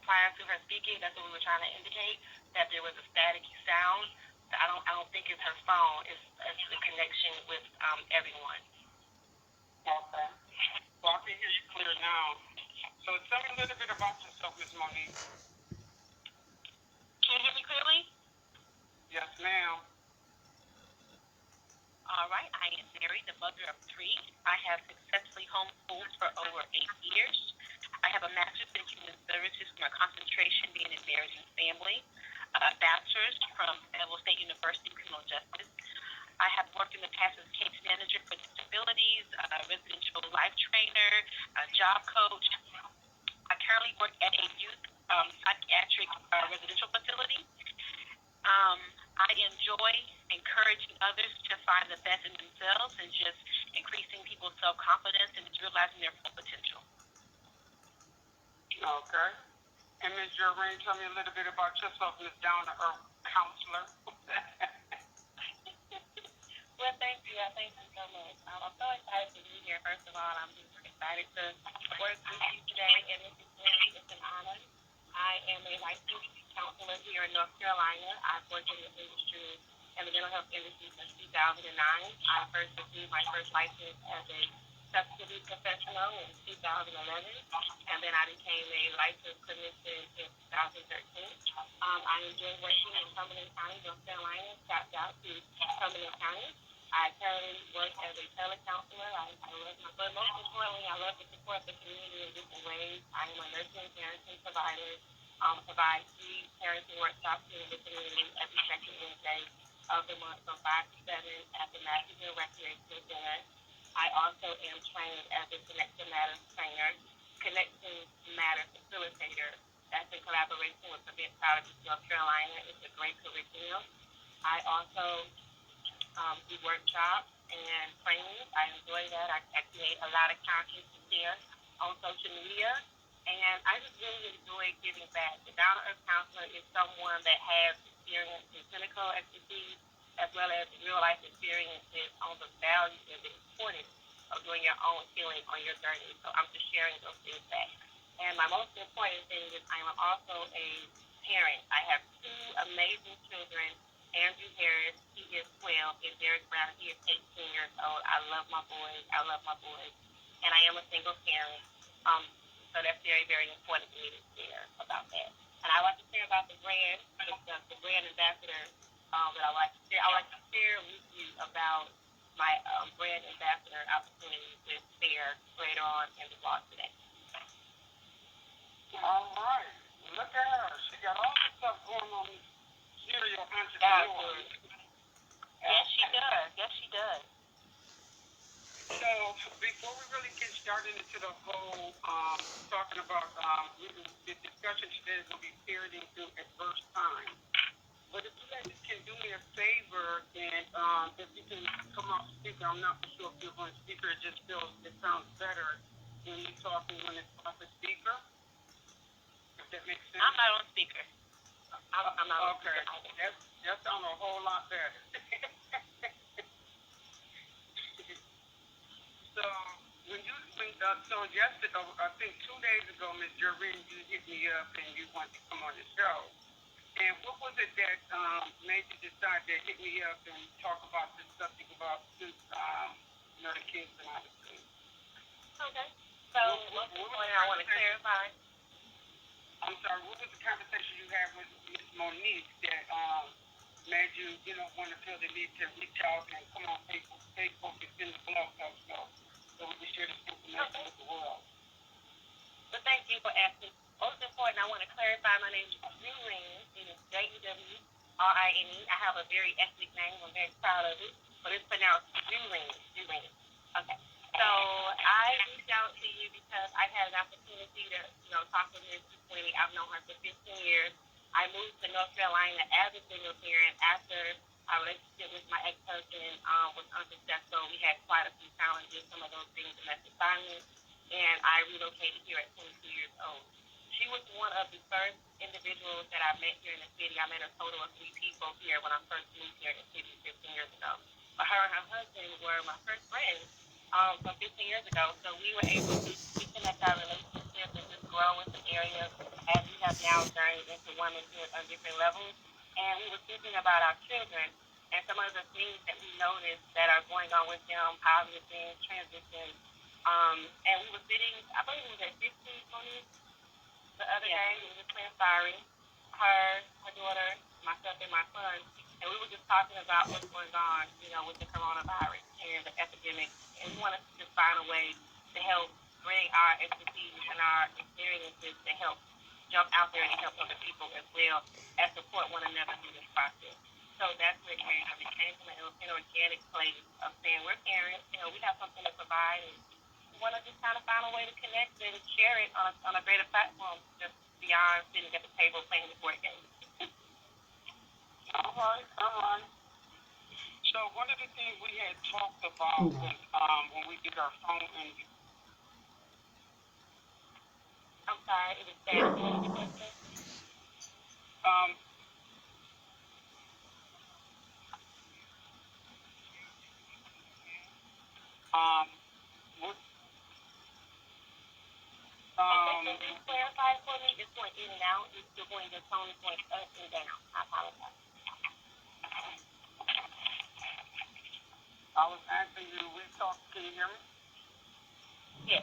Prior to her speaking, that's what we were trying to indicate, that there was a staticky sound. I don't think it's her phone. It's the connection with everyone. Okay. Well, I can hear you clear now. So tell me a little bit about yourself, Ms. Monique. Can you hear me clearly? Yes, ma'am. All right. I am married, the mother of 3. I have successfully homeschooled for over 8 years. I have a master's in human services from a concentration being in marriage and family, a bachelor's from Fayetteville State University criminal justice. I have worked in the past as case manager for disabilities, residential life trainer, a job coach. I currently work at a youth psychiatric residential facility. I enjoy encouraging others to find the best in themselves and just increasing people's self-confidence and just realizing their full potential. Okay. And Ms. Jewrine, tell me a little bit about yourself, Ms. Down-to-Earth counselor. Well, thank you. Thank you so much. I'm so excited to be here. First of all, I'm just excited to work with you today, and this is really, it's an honor. I am a licensed counselor here in North Carolina. I've worked in the industry, in the mental health industry since 2009. I first received my first license as a subsidy professional in 2011, and then I became a licensed clinician in 2013. I enjoy working in Cumberland County, North Carolina. Shout out to Cumberland County. I currently work as a telecounselor. I love but most importantly, I love to support the community in different ways. I am a nursing and parenting provider. Provide free parenting workshops in the community every second Wednesday of the month from 5 to 7 at the Matthews Recreation Center. I also am trained as a Connection Matters trainer, Connection Matters facilitator. That's in collaboration with Prevent Poverty North Carolina. It's a great curriculum. I also do workshops and trainings. I enjoy that. I create a lot of content to share on social media. And I just really enjoy giving back. The down-to-earth counselor is someone that has experience in clinical expertise as well as real-life experiences on the value and the importance of doing your own healing on your journey. So I'm just sharing those things back. And my most important thing is I am also a parent. I have 2 amazing children. Andrew Harris, he is 12, and Derek Brown, he is 18 years old. I love my boys. And I am a single parent. So that's very, very important for me to share about that. And I like to share about the brand, the brand ambassador that I like to share. I like to share with you about my brand ambassador opportunity to share later on in the blog today. All right. Look at her. She got all this stuff going on. Serial entrepreneur. Yes, she does. So before we really get started into the whole talking about the discussion today is going to be parenting through adverse times. But if you guys can do me a favor and if you can come off speaker, I'm not sure if you're on speaker. It sounds better when you're talking when it's off the speaker. If that makes sense. I'm not on speaker. I'm not okay. That sounds a whole lot better. So yesterday, I think 2 days ago, Ms. Jewrine, you hit me up and you wanted to come on the show. And what was it that made you decide to hit me up and talk about this subject about the kids and all the things? Okay. So what I want to clarify. I'm sorry, what was the conversation you had with Ms. Monique that made you, want to feel the need to reach out and come on Facebook and send the blog post so we can share this information with the world? Well, thank you for asking. Most important, I want to clarify my name is Jewrine. It is Jewrine. I have a very ethnic name. I'm very proud of it, but it's pronounced Jewrine. Okay. So I reached out to you because I had an opportunity to, talk with Ms. Swinney. I've known her for 15 years. I moved to North Carolina as a single parent after our relationship with my ex-husband was unsuccessful. We had quite a few challenges, some of those being domestic violence, and I relocated here at 22 years old. She was one of the first individuals that I met here in the city. I met a total of 3 people here when I first moved here in the city 15 years ago. But her and her husband were my first friends from 15 years ago, so we were able to reconnect our relationship and just grow in the area as we have now journeyed into womanhood on different levels. and we were thinking about our children and some of the things that we noticed that are going on with them, positive things, transitions. And we were sitting, I believe it was at 15, Monique, the other day. We were just playing sorry. Her daughter, myself, and my son. And we were just talking about what's going on, with the coronavirus and the epidemic. And we wanted to just find a way to help bring our expertise and our experiences to help jump out there and help other people as well as support one another through this process. So that's where it came from. It came from an organic place of saying we're parents, we have something to provide, and we want to just kind of find a way to connect and share it on a greater platform, just beyond sitting at the table playing the board game. All right. So one of the things we had talked about was when we did our phone interview. I'm sorry, it was bad. Can you clarify for me? It's going in and out. It's still going, the tone is going up and down. I apologize. I was asking you, can you hear me? Yes.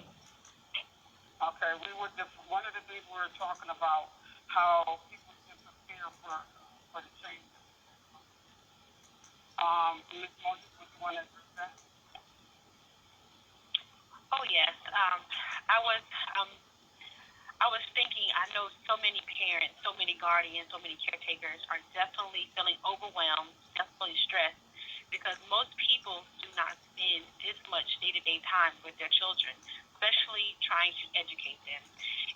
Okay, one of the things we were talking about, how people can prepare for the change. Ms. Monique, would you want to address that? Oh, yes. I was thinking, I know so many parents, so many guardians, so many caretakers are definitely feeling overwhelmed, definitely stressed, because most people do not spend this much day-to-day time with their children, especially trying to educate them.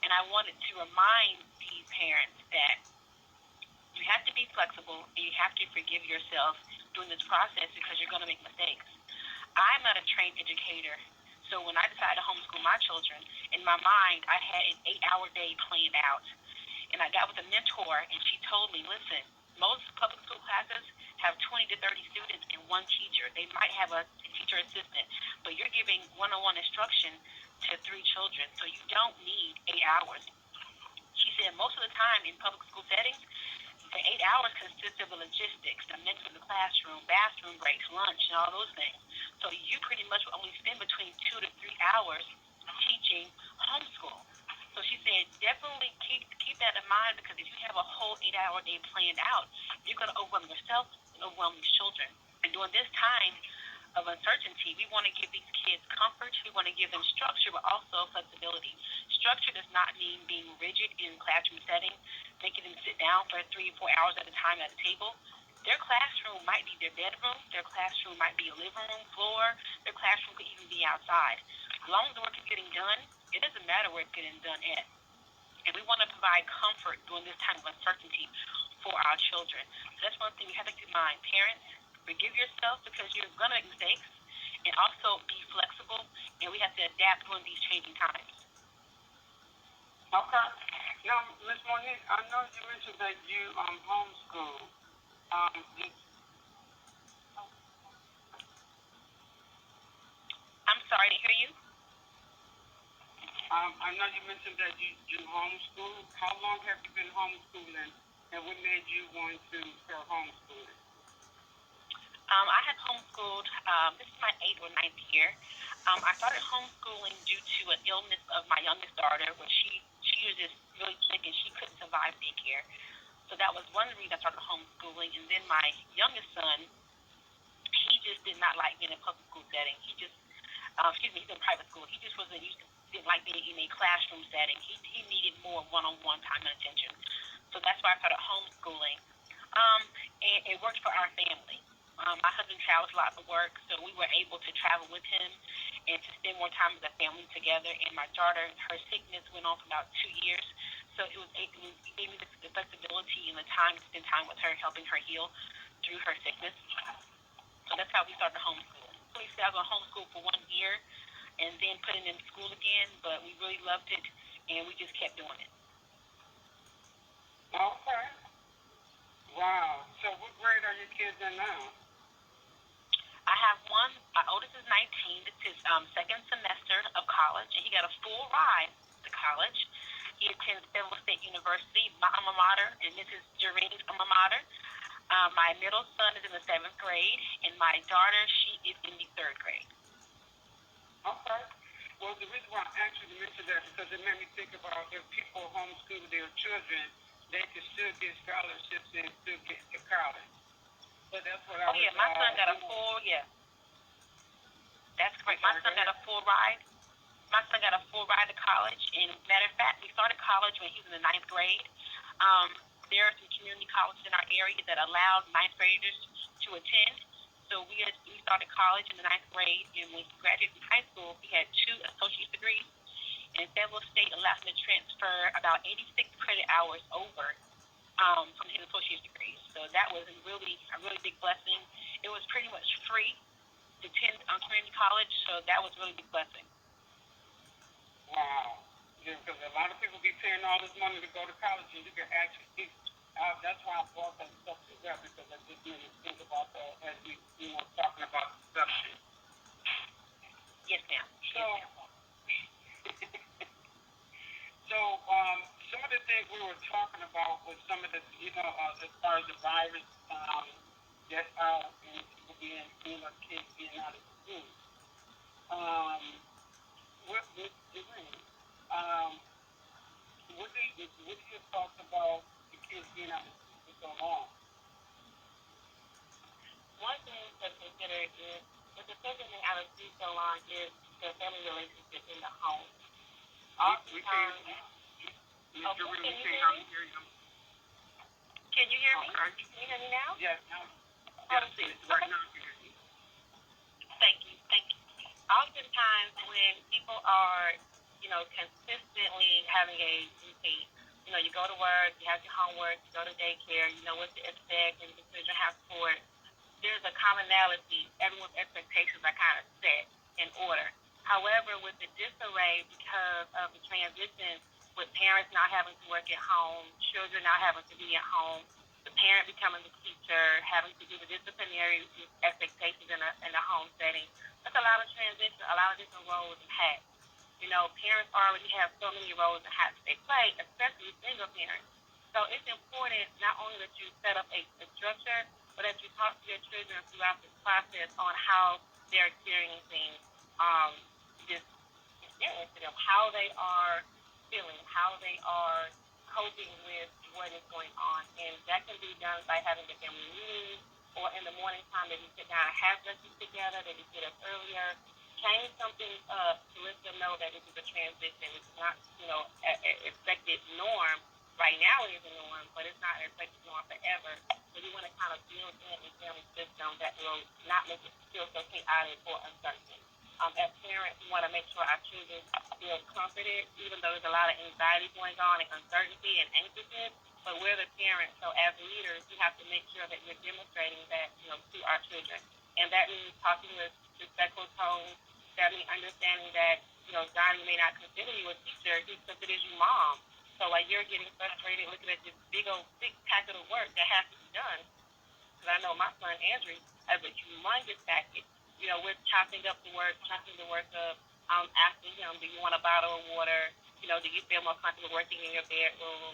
And I wanted to remind these parents that you have to be flexible and you have to forgive yourself during this process because you're going to make mistakes. I'm not a trained educator. So when I decided to homeschool my children, in my mind, I had an 8-hour day planned out. And I got with a mentor, and she told me, listen, most public school classes have 20 to 30 students and one teacher. They might have a teacher assistant, but you're giving one-on-one instruction to 3 children, so you don't need 8 hours. She said most of the time in public school settings, the 8 hours consists of the logistics, the mix of the classroom, bathroom breaks, lunch, and all those things. So you pretty much will only spend between 2 to 3 hours teaching homeschool. So she said, definitely keep that in mind, because if you have a whole 8-hour day planned out, you're going to overwhelm yourself and overwhelm these children. And during this time of uncertainty, we want to give these kids comfort. We want to give them structure, but also flexibility. Structure does not mean being rigid in classroom setting, making them sit down for 3 or 4 hours at a time at a table. Their classroom might be their bedroom. Their classroom might be a living room floor. Their classroom could even be outside. As long as the work is getting done, it doesn't matter where it's getting done at. And we want to provide comfort during this time of uncertainty for our children. So that's one thing we have to keep in mind. Parents, forgive yourself because you're going to make mistakes, and also be flexible, and we have to adapt during these changing times. Okay. Now, Ms. Monique, I know you mentioned that you homeschool. I'm sorry to hear you. I know you mentioned that you homeschool. How long have you been homeschooling, and what made you want to start homeschooling? I had homeschooled, this is my 8th or 9th year. I started homeschooling due to an illness of my youngest daughter, where she was just really sick and she couldn't survive daycare. So that was one reason I started homeschooling. And then my youngest son, he just did not like being in a public school setting. He's in private school. He just didn't like being in a classroom setting. He needed more one-on-one time and attention. So that's why I started homeschooling. And it worked for our family. My husband travels a lot for work, so we were able to travel with him and to spend more time as a family together. And my daughter, her sickness went on for about 2 years, so it gave me the flexibility and the time to spend time with her, helping her heal through her sickness. So that's how we started homeschooling. We started on homeschool for 1 year and then put him in school again, but we really loved it, and we just kept doing it. Okay. Wow. So what grade are your kids in now? I have one. My oldest is 19. It's his second semester of college, and he got a full ride to college. He attends Fayetteville State University, my alma mater, and this is Jewrine's alma mater. My middle son is in the 7th grade, and my daughter, she is in the 3rd grade. Okay. Well, the reason why I actually mentioned that because it made me think about if people homeschool their children, they can still get scholarships and still get to college. So that's what I was. Oh, yeah, my son got a full, That's correct. My son got a full ride. My son got a full ride to college. And matter of fact, we started college when he was in the 9th grade. There are some community colleges in our area that allowed 9th graders to attend. So we started college in the 9th grade, and when he graduated from high school, he had 2 associate's degrees. And Fayetteville State allowed him to transfer about 86 credit hours over from his associate's degrees. So that was a really big blessing. It was pretty much free to attend community college, so that was a really big blessing. Wow. Yeah, because a lot of people be paying all this money to go to college, and you can actually. That's why I brought that stuff together, because I just need to think about that as we, talking about deception. Yes, ma'am. So, some of the things we were talking about was some of the, as far as the virus, that's out and people being, kids being out of school. What are your thoughts about the kids being out of school for so long? One thing to consider is, with the children being out of school so long, is the family relationship in the home. We can't. Can you hear me? Okay. Can you hear me now? Yes. Right now, Thank you. Oftentimes, when people are, consistently having a routine, you go to work, you have your homework, you go to daycare, you know what to expect, and the children have sport. There's a commonality. Everyone's expectations are kind of set in order. However, with the disarray, because of the transition, with parents not having to work at home, children not having to be at home, the parent becoming the teacher, having to do the disciplinary expectations in a home setting, that's a lot of transition, a lot of different roles and hats. Parents already have so many roles and hats they play, especially single parents. So it's important not only that you set up a structure, but that you talk to your children throughout this process on how they're experiencing this experience, how they are feeling, how they are coping with what is going on. And that can be done by having a family meeting, or in the morning time that you sit down and have breakfast together, that you get up earlier. Change something up to let them know that this is a transition. It's not, an expected norm. Right now it is a norm, but it's not an expected norm forever. So you want to kind of build in a family system that will not make it feel so chaotic or uncertain. As parents, we want to make sure our children feel comforted, even though there's a lot of anxiety going on and uncertainty and anxiousness. But we're the parents, so as leaders, we have to make sure that we're demonstrating that, to our children. And that means talking with respectful tones. That means understanding that, Johnny may not consider you a teacher, he considers you mom. So while you're getting frustrated looking at this big old thick packet of work that has to be done, because I know my son Andrew has a humongous packet. We're chopping up the work up. Asking him, do you want a bottle of water? Do you feel more comfortable working in your bedroom?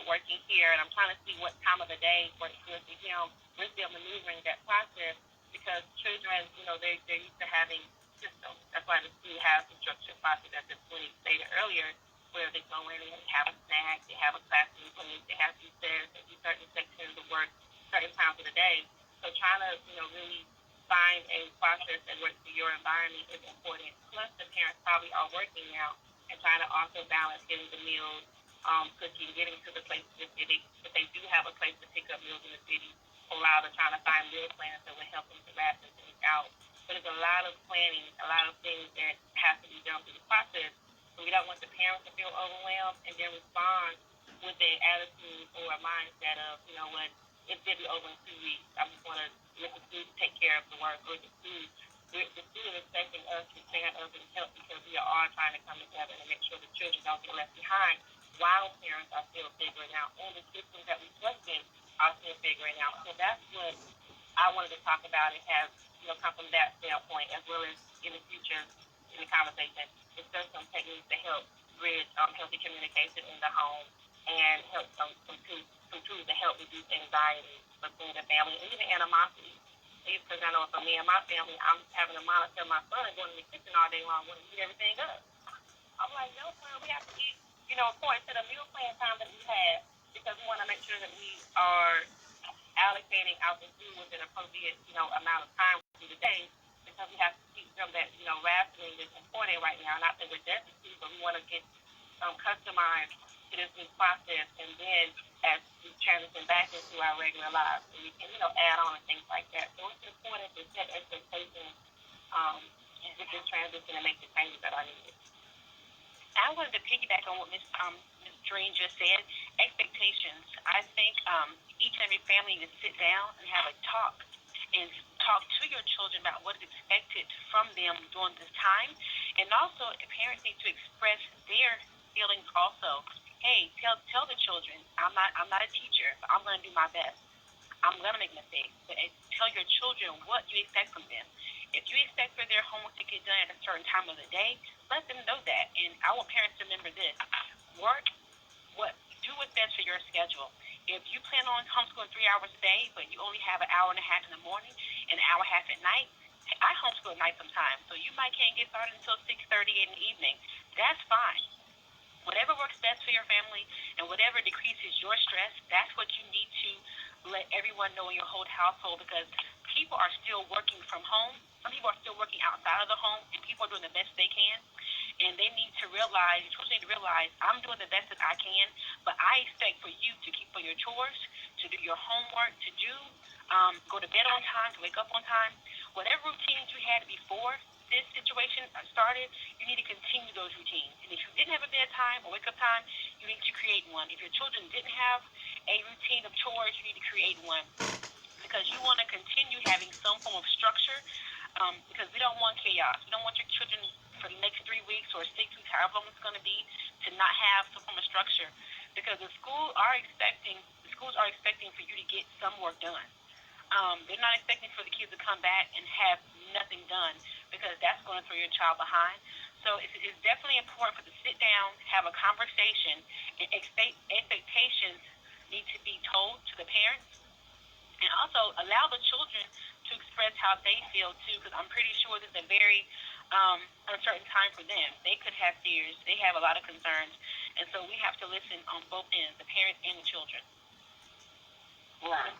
Working here, and I'm trying to see what time of the day works good for him. We're still maneuvering that process because children, they're used to having systems. That's why the school has the structured process, as Monique stated earlier, where they go in and they have a snack, they have a classroom clinic, they have recess, they do certain sections of work certain times of the day. So trying to, really find a process that works for your environment is important. Plus, the parents probably are working now and trying to also balance getting the meals, cooking, getting to the place in the city. If they do have a place to pick up meals in the city, allow them trying to find meal plans that will help them to ration things out. But there's a lot of planning, a lot of things that have to be done through the process. So we don't want the parents to feel overwhelmed and then respond with an attitude or a mindset of, it's going to be over in 2 weeks. I just want to let the students take care of the work, or the student is expecting us to stand up and help because we are all trying to come together and make sure the children don't get left behind while parents are still figuring out, and the systems that we trust in are still figuring out. So that's what I wanted to talk about and have, come from that standpoint, as well as in the future in the conversation. Discuss some techniques to help bridge healthy communication in the home and help some tools to help reduce anxiety between the family and even animosity. Because I know for me and my family, I'm having to monitor my son going in the kitchen all day long, wanting to eat everything up. I'm like, no, son, we have to eat, according to the meal plan time that we have, because we want to make sure that we are allocating out the food within an appropriate, amount of time through the day, because we have to teach them that, rationing is important right now. Not that we're destitute, but we want to get customized to this new process, and then as we transition back into our regular lives, so we can, add on and things like that. So it's important to set expectations with this transition and make the changes that are needed. I wanted to piggyback on what Ms. Jewrine just said. Expectations. I think each and every family needs to sit down and have a talk to your children about what is expected from them during this time, and also parents need to express their feelings also. Hey, tell the children, I'm not a teacher, but I'm going to do my best. I'm going to make mistakes, but tell your children what you expect from them. If you expect for their homework to get done at a certain time of the day, let them know that. And I want parents to remember this: do what's best for your schedule. If you plan on homeschooling 3 hours a day, but you only have an hour and a half in the morning and an hour and a half at night, I homeschool at night sometimes, so you can't get started until 6:30 in the evening. That's fine. Whatever works best for your family and whatever decreases your stress, that's what you need to let everyone know in your whole household, because people are still working from home. Some people are still working outside of the home, and people are doing the best they can. And they need to realize, I'm doing the best that I can, but I expect for you to keep on your chores, to do your homework, to go to bed on time, to wake up on time. Whatever routines you had before this situation started, you need to continue those routines. And if you didn't have a bedtime or wake-up time, you need to create one. If your children didn't have a routine of chores, you need to create one, because you want to continue having some form of structure, because we don't want chaos. We don't want your children for the next 3 weeks or 6 weeks, however long it's going to be, to not have some form of structure, because the schools are expecting for you to get some work done. They're not expecting for the kids to come back and have nothing done, because that's going to throw your child behind. So it's definitely important for them to sit down, have a conversation, and expectations need to be told to the parents, and also allow the children to express how they feel too, because I'm pretty sure this is a very uncertain time for them. They could have fears. They have a lot of concerns, and so we have to listen on both ends, the parents and the children. Right.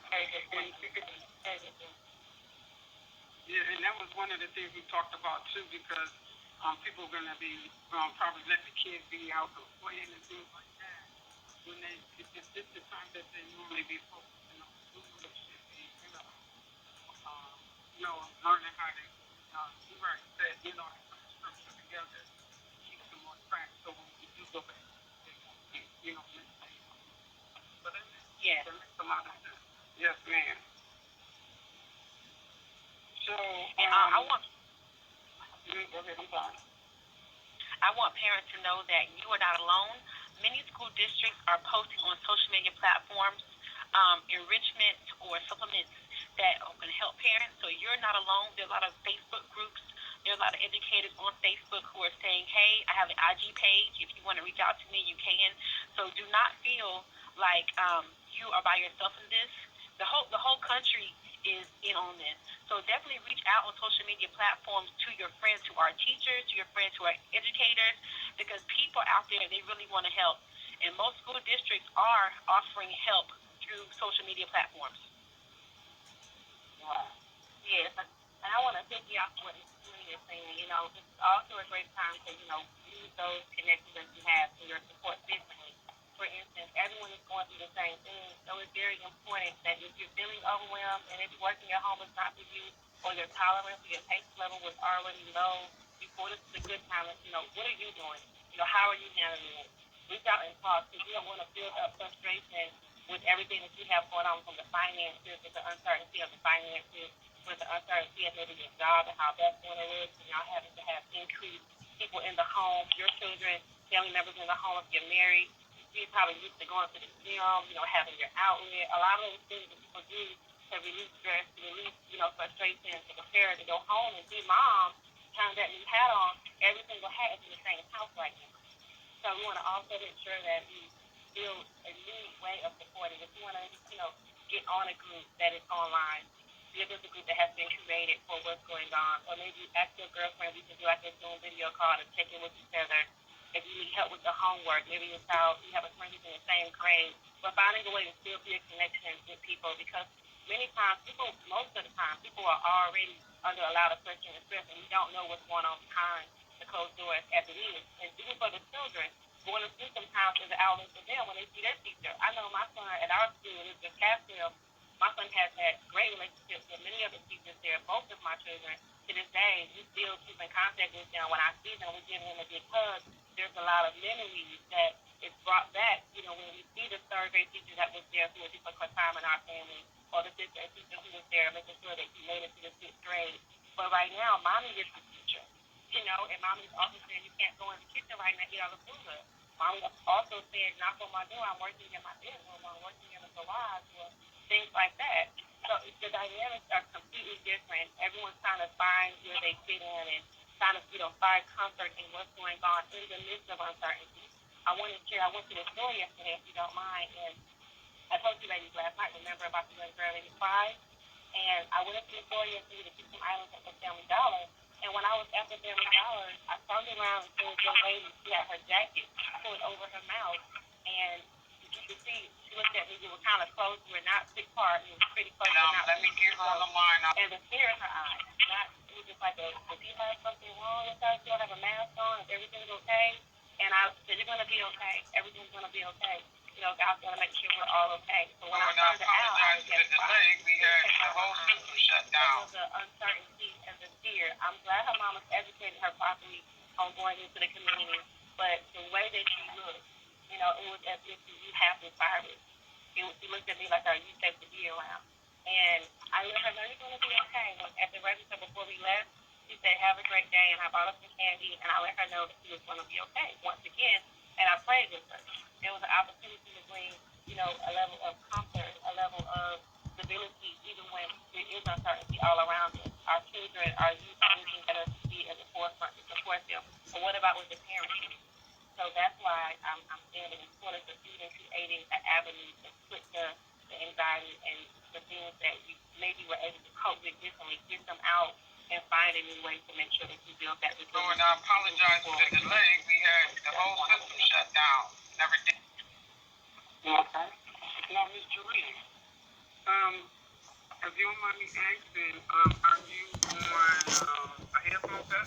Yeah, and that was one of the things we talked about too, because people are going to be probably let the kids be out and playing and things like that. When it's just the time that they normally be focusing on school, they should be, learning how to, Jewrine said, to put the structure together, keep them on track, so when we do go back, they won't be, mistakes. But that makes a lot of sense. Yes, ma'am. So, and I want. Go ahead, I'm sorry. I want parents to know that you are not alone. Many school districts are posting on social media platforms enrichment or supplements that can help parents. So you're not alone. There are a lot of Facebook groups. There are a lot of educators on Facebook who are saying, hey, I have an IG page. If you want to reach out to me, you can. So do not feel like you are by yourself in this. The whole country is in on this. So definitely reach out on social media platforms to your friends who are teachers, to your friends who are educators, because people out there, they really want to help. And most school districts are offering help through social media platforms. Wow. Yes, and I want to pick you off what Monique is saying. It's also a great time to, use those connections that you have to your support physically. For instance, everyone is going through the same thing, so it's very important that if you're feeling overwhelmed and if working at home is not for you, or your tolerance or your pace level was already low before this is a good time, what are you doing? How are you handling it? Reach out and talk, because you don't want to build up frustration with everything that you have going on, from the finances, with the uncertainty of the finances, with the uncertainty of maybe your job and how that's going to look, and y'all having to have increased people in the home, your children, family members in the home if you're married. You're probably used to going to the gym, having your outlet. A lot of those things that people do to release stress, to release, frustration, to prepare to go home and be mom, turn that new hat on. Every single hat is in the same house right now. So we want to also make sure that we build a new way of supporting. If you want to, get on a group that is online, if there's a group that has been created for what's going on, or maybe ask your girlfriend, we can do like a Zoom video call to check in with each other. If you need help with the homework, maybe it's how you have a friend who's in the same grade, but finding a way to still be a connection with people, because many times most of the time, people are already under a lot of pressure and stress, and we don't know what's going on behind the closed doors as it is. And even for the children, going to school sometimes is an outlet for them when they see their teacher. I know my son at our school, it's just Cassville. My son has had great relationships with many of the teachers there. Both of my children, to this day, we still keep in contact with them. When I see them, we give them a big hug. There's a lot of memories that is brought back, when we see the third grade teacher that was there who was just for time in our family, or the fifth grade teacher who was there making sure that he made it to the sixth grade. But right now, mommy is the teacher, and mommy's also saying you can't go in the kitchen right now and eat all the food. Mommy also said, knock on my door, I'm working in my bedroom, I'm working in the garage, or things like that. So the dynamics are completely different. Everyone's trying to find where they fit in and trying to, find comfort in what's going on in the midst of uncertainty. I went to the store yesterday, if you don't mind, and I told you ladies last night, remember about the young girl in the pride? And I went up to the store yesterday to get some items at the Family Dollar. And when I was at the Family Dollar, I turned around and saw the lady, she had her jacket pulled over her mouth. And you could see, she looked at me, we were kind of close, we were not big apart, we were pretty close. Let me get her on the line. And the fear in her eyes, it was just like, does she have something wrong with her? She don't have a mask on, is everything okay? And I said, you're going to be okay, everything's going to be okay. God's going to make sure we're all okay. So when I turned it out, I was we had the whole system shut down. The uncertainty and the fear. I'm glad her mom was educating her properly on going into the community, but the way that she looked, it was as if you have this virus. She looked at me like, are you safe to be around? And I let her know you're going to be okay. At the register before we left, she said, have a great day, and I bought her some candy, and I let her know that she was going to be okay once again, and I prayed with her. It was an opportunity to bring, a level of comfort, a level of stability, even when there is uncertainty all around us. Our children, our youth, are looking at us to be at the forefront to support them. But what about with the parents? So that's why I'm saying it's important to feed and creating an avenue to put the anxiety and the things that we maybe were able to cope with differently, get them out and find a new way to make sure that we build that resilience. So, and I apologize for the delay. We had the whole system shut down. Never did. Okay. Now, Ms. Jewrine, if you don't mind me asking, are you on a headphone set?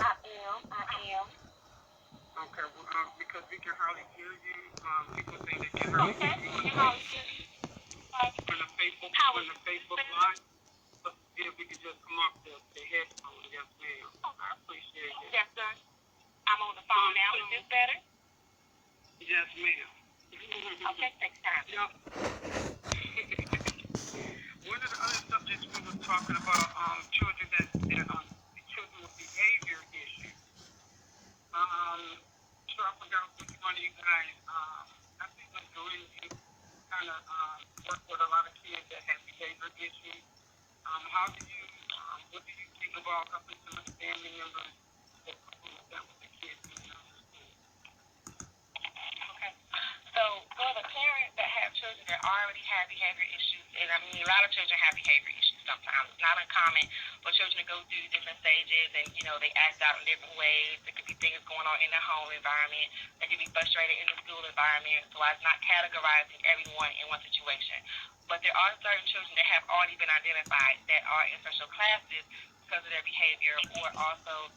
I am. Okay, well, because we can hardly hear you. People say they can hardly hear you on the Facebook Live. So if we could just come off the headphone, yes, ma'am. I appreciate it. Yes, sir. I'm on the phone now. Is this better? Yes, ma'am. Okay, next time. Yep. One of the other subjects we were talking about, children children with behavior issues. So I forgot which one of you guys. I think Ms. Jewrine, you kind of work with a lot of kids that have behavior issues. What do you think about helping some of the family members that with that with the kids in the school? Okay. So for the parents that have children that already have behavior issues, and I mean a lot of children have behavior issues sometimes. It's not uncommon for children to go through different stages and they act out in different ways. There could be things going on in the home environment. They could be frustrated in the school environment. So I'm not categorizing everyone in one situation. But there are certain children that have already been identified that are in special classes because of their behavior, or also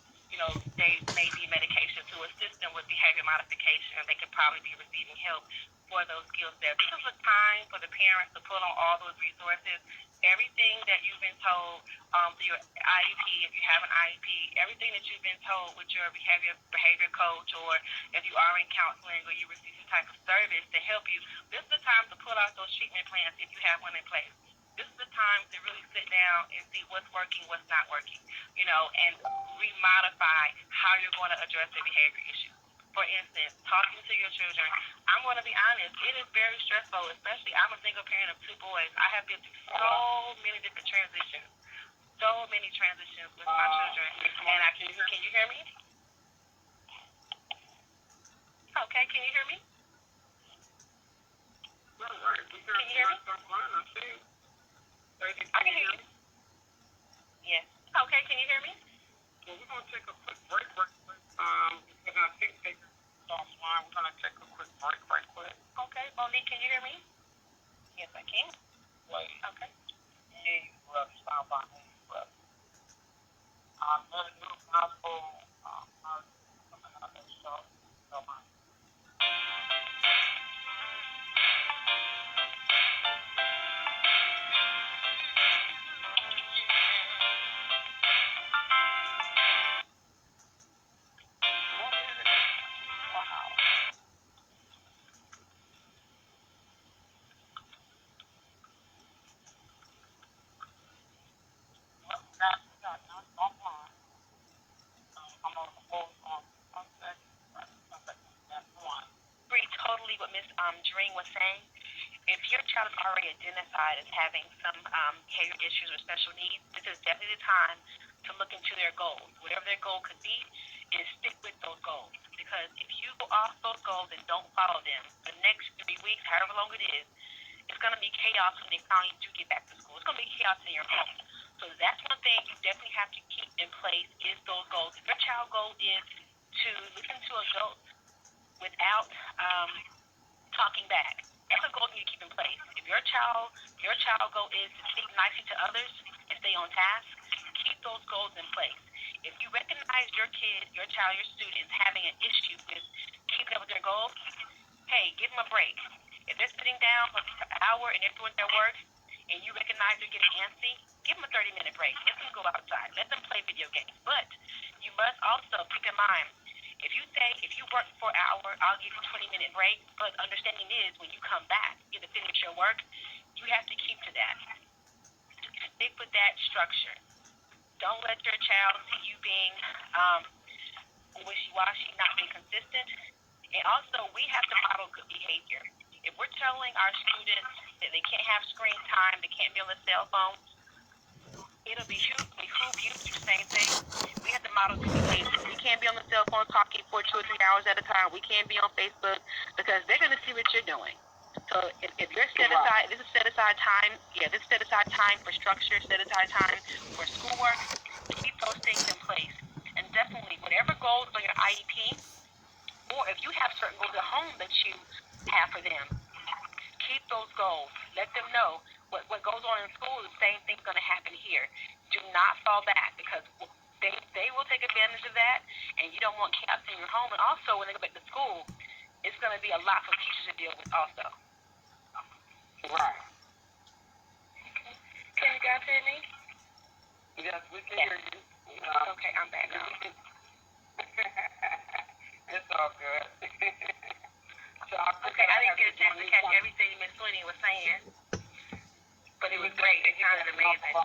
they may need medication to assist them with behavior modification. They could probably be receiving help for those skill sets. This is a time for the parents to pull on all those resources. Everything that you've been told through your IEP, if you have an IEP, everything that you've been told with your behavior coach, or if you are in counseling or you receive some type of service to help you, this is the time to pull out those treatment plans if you have one in place. This is the time to really sit down and see what's working, what's not working, and remodify how you're going to address the behavior issues. For instance, talking to your children, I'm going to be honest, it is very stressful, especially I'm a single parent of 2 boys. I have been through so many different transitions with my children. And can you hear me? Okay, can you hear me? All right. We got Can you hear me? line, I think. Lady, I can hear you. Yes. Okay, can you hear me? Well, we're going to take a quick break, because I think they offline. We're going to take a quick break right quick. Okay, Monique, can you hear me? Yes, I can. Wait. Okay. Yeah, you brother. Stop by me, brother. There's a new gospel, coming out of stuff. Don't mind. Agree totally what Miss Jewrine was saying. If your child is already identified as having some behavior issues or special needs, this is definitely the time to look into their goals. Whatever their goal could be, is stick with those goals. Because if you go off those goals and don't follow them, the next 3 weeks, however long it is, it's going to be chaos when they finally do get back to school. It's going to be chaos in your home. So that's one thing you definitely have to keep in place is those goals. If your child goal is to listen to adults without talking back, that's a goal you need to keep in place. If your child goal is to speak nicely to others and stay on task, keep those goals in place. If you recognize your kid, your child, your student is having an issue with keeping up with their goals, hey, give them a break. If they're sitting down for an hour and they're doing their work, and you recognize they're getting antsy, give them a 30-minute break. Let them go outside. Let them play video games. But you must also keep in mind, if you work for an hour, I'll give you a 20-minute break. But understanding is, when you come back, you have to finish your work, you have to keep to that. Stick with that structure. Don't let your child see you being wishy-washy, not being consistent. And also, we have to model good behavior. If we're telling our students that they can't have screen time, they can't be on the cell phone, it'll behoove you to do the same thing. We have to model good behavior. We can't be on the cell phone talking for 2 or 3 hours at a time. We can't be on Facebook because they're going to see what you're doing. So if you're set aside, this is set aside time. Yeah, this is set aside time for structure, set aside time for schoolwork. Keep those things in place. And definitely, whatever goals on your IEP, or if you have certain goals at home that you have for them, keep those goals. Let them know what goes on in school, the same thing's going to happen here. Do not fall back because they will take advantage of that, and you don't want chaos in your home. And also, when they go back to school, it's going to be a lot for teachers to deal with also. Right. Okay. Can you guys hear me? Yes, we can hear you. Okay, I'm back now. It's all good. So okay, I didn't get a chance to catch everything Miss Swinney was saying, but it was great. It sounded amazing.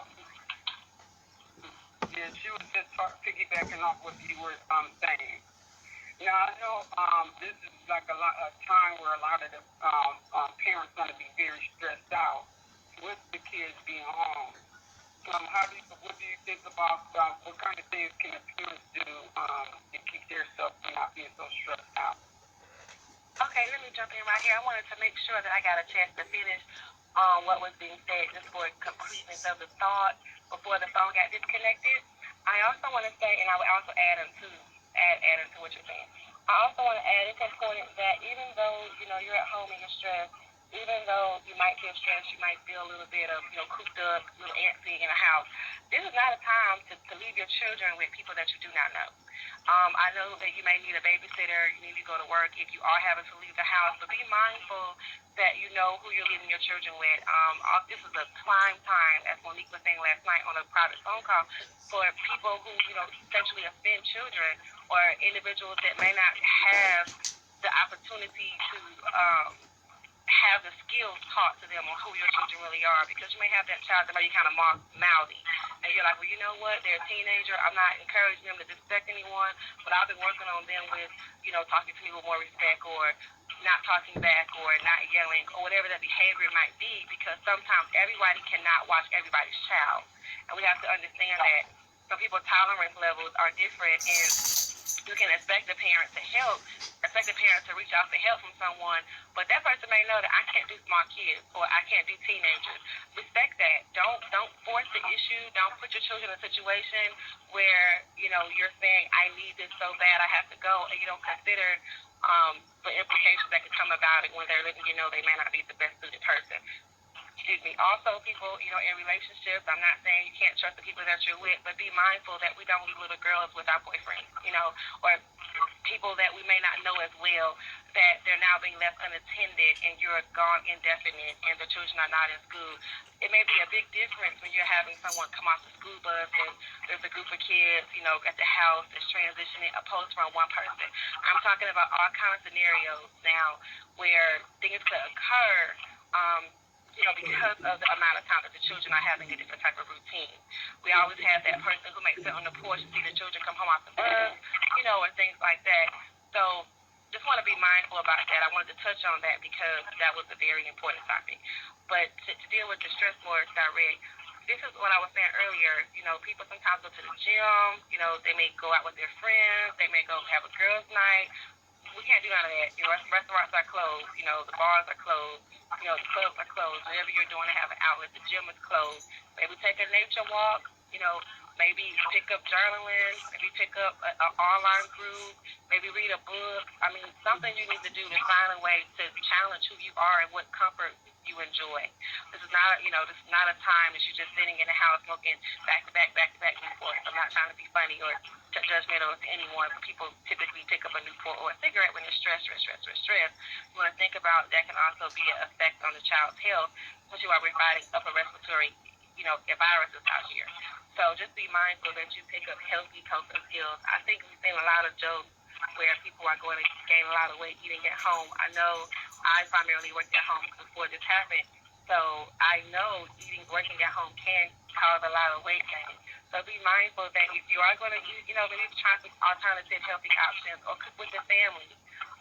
Yeah, she was just piggybacking off what you were saying. Now, I know this is like a time where a lot of the parents are going to be very stressed out with the kids being home. What do you think about what kind of things can the parents do to keep themselves from not being so stressed out? Okay, let me jump in right here. I wanted to make sure that I got a chance to finish what was being said just for completeness of the thought before the phone got disconnected. I also want to say, and I would also add into what you're saying. I also want to add, it's important that even though, you're at home and you're stressed, even though you might feel stressed, you might feel a little bit of, cooped up, a little antsy in the house, this is not a time to leave your children with people that you do not know. I know that you may need a babysitter, you need to go to work if you are having to leave the house, but be mindful that you know who you're leaving your children with. This is a prime time, as Monique was saying last night on a private phone call, for people who, sexually offend children or individuals that may not have the opportunity to have the skills taught to them on who your children really are, because you may have that child that may be kind of mouthy, and you're like, well, you know what, they're a teenager, I'm not encouraging them to disrespect anyone, but I've been working on them with, talking to me with more respect, or not talking back, or not yelling, or whatever that behavior might be, because sometimes everybody cannot watch everybody's child, and we have to understand that some people's tolerance levels are different, and you can expect the parent to help, expect the parent to reach out for help from someone, but that person may know that I can't do small kids or I can't do teenagers. Respect that. Don't force the issue. Don't put your children in a situation where, you're saying, I need this so bad I have to go, and you don't consider the implications that could come about it when they're letting you know they may not be the best suited person. Also, people, in relationships, I'm not saying you can't trust the people that you're with, but be mindful that we don't leave little girls with our boyfriends, or people that we may not know as well, that they're now being left unattended and you're gone indefinite and the children are not in school. It may be a big difference when you're having someone come off the school bus and there's a group of kids, at the house that's transitioning opposed from one person. I'm talking about all kinds of scenarios now where things could occur, because of the amount of time that the children are having a different type of routine. We always have that person who may sit on the porch and see the children come home off the bus, and things like that. So just want to be mindful about that. I wanted to touch on that because that was a very important topic. But to deal with the stress more direct, this is what I was saying earlier. People sometimes go to the gym, they may go out with their friends, they may go have a girls' night. We can't do none of that. Restaurants are closed. The bars are closed. The clubs are closed. Whatever you're doing to have an outlet, the gym is closed. Maybe take a nature walk. Maybe pick up journaling. Maybe pick up an online group. Maybe read a book. Something you need to do to find a way to challenge who you are and what comfort you enjoy. This is not, this is not a time that you're just sitting in the house smoking back to back Newport. I'm not trying to be funny or judgmental to anyone, but people typically pick up a Newport or a cigarette when they're stressed. You want to think about that can also be an effect on the child's health, especially while we're fighting upper respiratory, viruses out here. So just be mindful that you pick up healthy coping skills. I think we've seen a lot of jokes where people are going to gain a lot of weight eating at home. I know I primarily worked at home before this happened, so I know working at home can cause a lot of weight gain. So be mindful that if you are going to use, maybe try some alternative healthy options or cook with your family.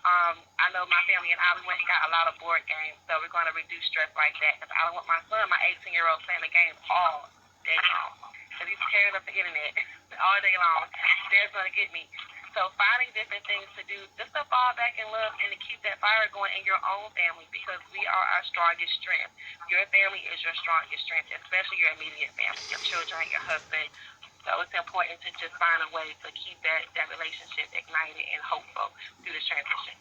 I know my family and I, we went and got a lot of board games, so we're going to reduce stress like that. Because I don't want my son, my 18-year-old, playing the games all day long. Because he's tearing up the internet all day long. They're going to get me. So finding different things to do, just to fall back in love and to keep that fire going in your own family, because we are our strongest strength. Your family is your strongest strength, especially your immediate family, your children, your husband. So it's important to just find a way to keep that relationship ignited and hopeful through this transition.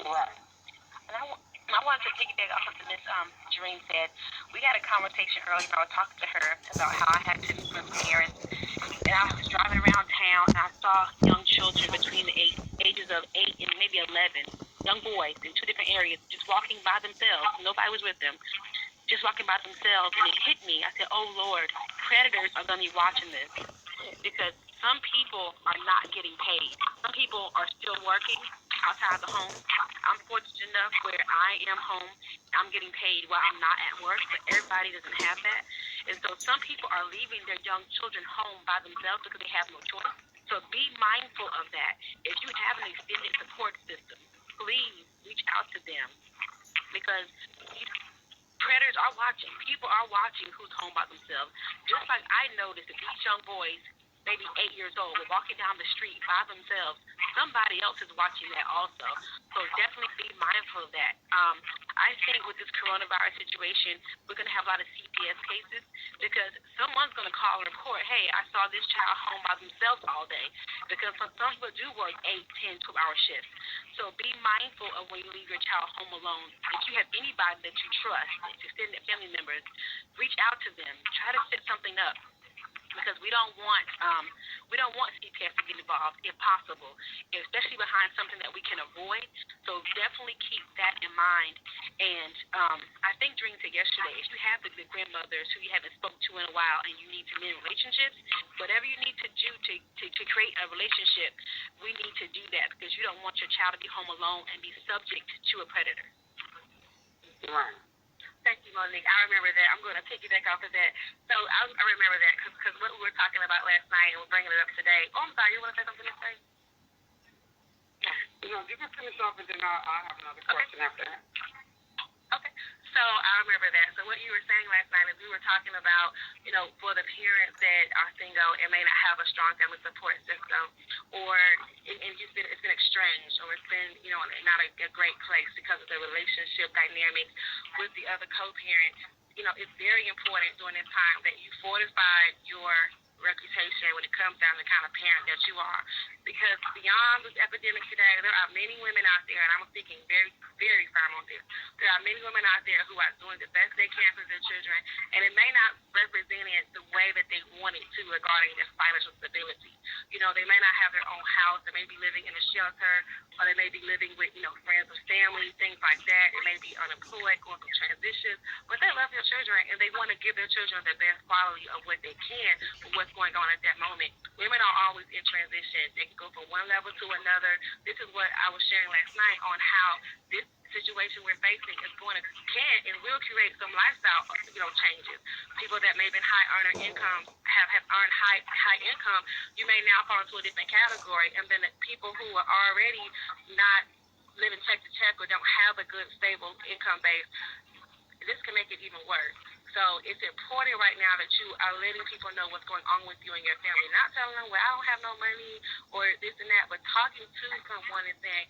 Right. And I wanted to piggyback off of Miss Jewrine said. We had a conversation earlier. I was talking to her about how I had two parents. And I was driving around town, and I saw young children between the ages of 8 and maybe 11, young boys in two different areas, just walking by themselves. Nobody was with them, just walking by themselves. And it hit me. I said, oh, Lord, predators are going to be watching this because some people are not getting paid. Some people are still working outside the home. I'm fortunate enough where I am home. I'm getting paid while I'm not at work, but everybody doesn't have that. And so some people are leaving their young children home by themselves because they have no choice. So be mindful of that. If you have an extended support system, please reach out to them because predators are watching. People are watching who's home by themselves. Just like I noticed that these young boys, maybe 8 years old, were walking down the street by themselves. Somebody else is watching that also. So definitely be mindful of that. I think with this coronavirus situation, we're going to have a lot of CPS cases because someone's going to call and report, hey, I saw this child home by themselves all day. Because some people do work 8, 10, 12-hour shifts. So be mindful of when you leave your child home alone. If you have anybody that you trust, extended family members, reach out to them. Try to set something up. Because we don't want CPS to get involved if possible, especially behind something that we can avoid. So definitely keep that in mind. And I think Jewrine said yesterday, if you have the grandmothers who you haven't spoken to in a while and you need to mend relationships, whatever you need to do to create a relationship, we need to do that because you don't want your child to be home alone and be subject to a predator. Right. Thank you, Monique. I remember that. I'm going to piggybback off of that. So I remember that because what we were talking about last night and we're bringing it up today. Oh, I'm sorry. You want to say something to say? You can finish off and then I'll have another question after that. Okay. So So I remember that. So what you were saying last night is we were talking about, for the parents that are single and may not have a strong family support system, or it's been estranged, or it's been, not a great place because of the relationship dynamic with the other co-parent. It's very important during this time that you fortify your reputation when it comes down to the kind of parent that you are. Because beyond this epidemic today, there are many women out there, and I'm speaking very, very firm on this, there are many women out there who are doing the best they can for their children, and it may not represent it the way that they want it to regarding their financial stability. They may not have their own house, they may be living in a shelter, or they may be living with, friends or family, things like that. They may be unemployed, going through transitions, but they love their children, and they want to give their children the best quality of what they can for what's going on at that moment. Women are always in transition. They can go from one level to another. This is what I was sharing last night on how this situation we're facing is can and will create some lifestyle, changes. People that may have been high earner income have earned high income, you may now fall into a different category. And then the people who are already not living check to check or don't have a good stable income base, this can make it even worse. So it's important right now that you are letting people know what's going on with you and your family. Not telling them, well, I don't have no money or this and that, but talking to someone and saying,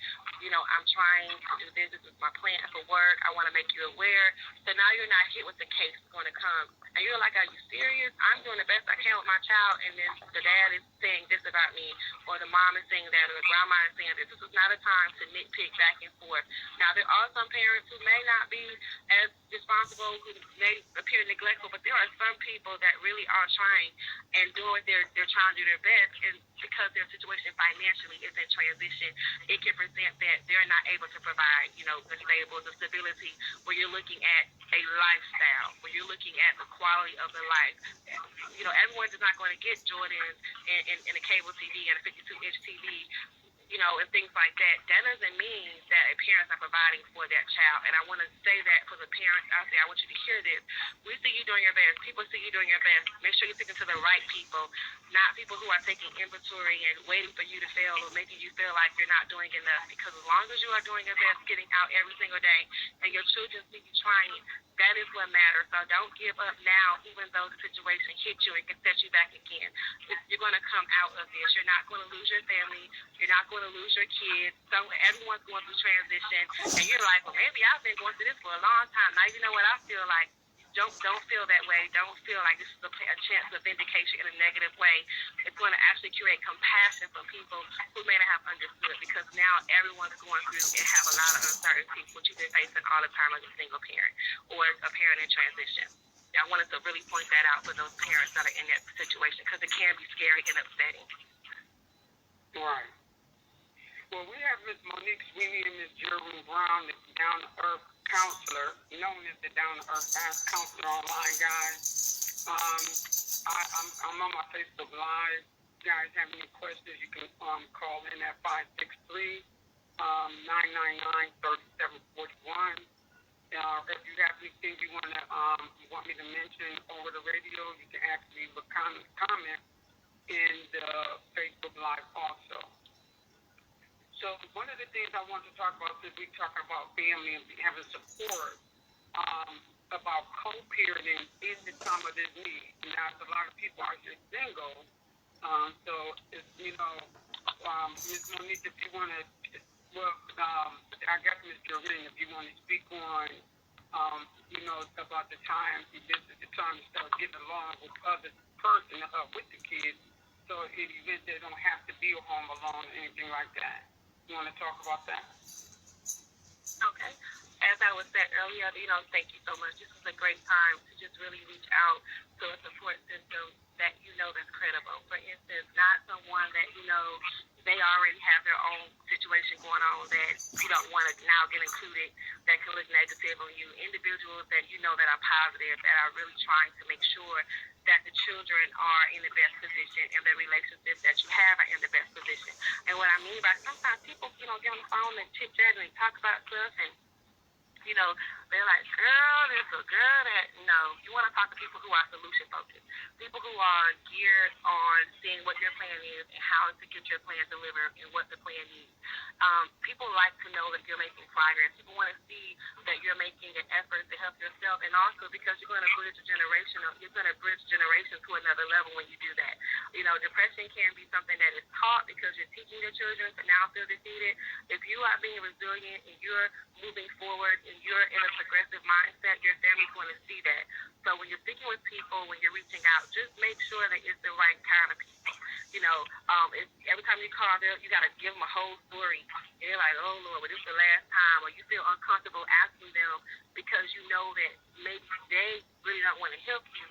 I'm trying to do this. This is my plan for work. I want to make you aware. So now you're not hit with the case that's going to come. And you're like, are you serious? I'm doing the best I can with my child, and then the dad is saying this about me, or the mom is saying that, or the grandma is saying this. This is not a time to nitpick back and forth. Now, there are some parents who may not be as responsible, who may appear neglectful, but there are some people that really are trying and doing what they're trying to do their best, and because their situation financially is in transition, it can present that they're not able to provide, the stability, where you're looking at a lifestyle, where you're looking at the quality of the life. Everyone's just not going to get Jordans and a cable TV and a 52-inch TV, and things like that. That doesn't mean that a parent's not providing for that child. And I want to say that for the parents out there, I want you to hear this. We see you doing your best. People see you doing your best. Make sure you're speaking to the right people, not people who are taking inventory and waiting for you to fail or making you feel like you're not doing enough. Because as long as you are doing your best, getting out every single day, and your children see you trying, that is what matters. So don't give up now, even though the situation hit you and can set you back again. You're going to come out of this. You're not going to lose your family. You're not going to lose your kids. So everyone's going through transition, and you're like, well, maybe I've been going through this for a long time. Now you know what I feel like. Don't feel that way. Don't feel like this is a chance of vindication in a negative way. It's going to actually create compassion for people who may not have understood, because now everyone's going through and have a lot of uncertainty, which you've been facing all the time as a single parent or a parent in transition. I wanted to really point that out for those parents that are in that situation, because it can be scary and upsetting. Right. Well, we have Ms. Monique Swinney and Ms. Jewrine Brown, the down-to-earth counselor, known as the down-to-earth counselor online, guys. I'm on my Facebook Live. If you guys have any questions, you can call in at 563-999-3741. If you have anything you want me to mention over the radio, you can actually leave a comment in the Facebook Live also. So one of the things I want to talk about, since we're talking about family and having support, about co-parenting in the time of this need. Now, a lot of people are just single, so it's, Ms. Monique, if you want to, I guess Ms. Jewrine, if you want to speak on, about the time, this is the time to start getting along with other person, with the kids, so in the event they don't have to be home alone or anything like that. You want to talk about that? Okay. As I was said earlier, thank you so much. This is a great time to just really reach out to a support system that that's credible. For instance, not someone that they already have their own situation going on that you don't want to now get included, that can look negative on you. Individuals that that are positive, that are really trying to make sure that the children are in the best position and the relationships that you have are in the best position. And what I mean by sometimes people, get on the phone and chit-chat and talk about stuff, and they're like, girl, this or girl, that. No, you want to talk to people who are solution-focused, people who are geared on seeing what your plan is and how to get your plan delivered and what the plan needs. People like to know that you're making progress. People want to see that you're making an effort to help your and also because you're going to bridge generations to another level when you do that. You know, depression can be something that is taught because you're teaching your children to now feel defeated. If you are being resilient and you're moving forward and you're in a progressive mindset, your family's going to see that. So when you're speaking with people, when you're reaching out, just make sure that it's the right kind of people. You know, every time you call them, you got to give them a whole story. And they're like, oh, Lord, well, this is the last time. Or you feel uncomfortable asking them because you know that maybe they really don't want to help you.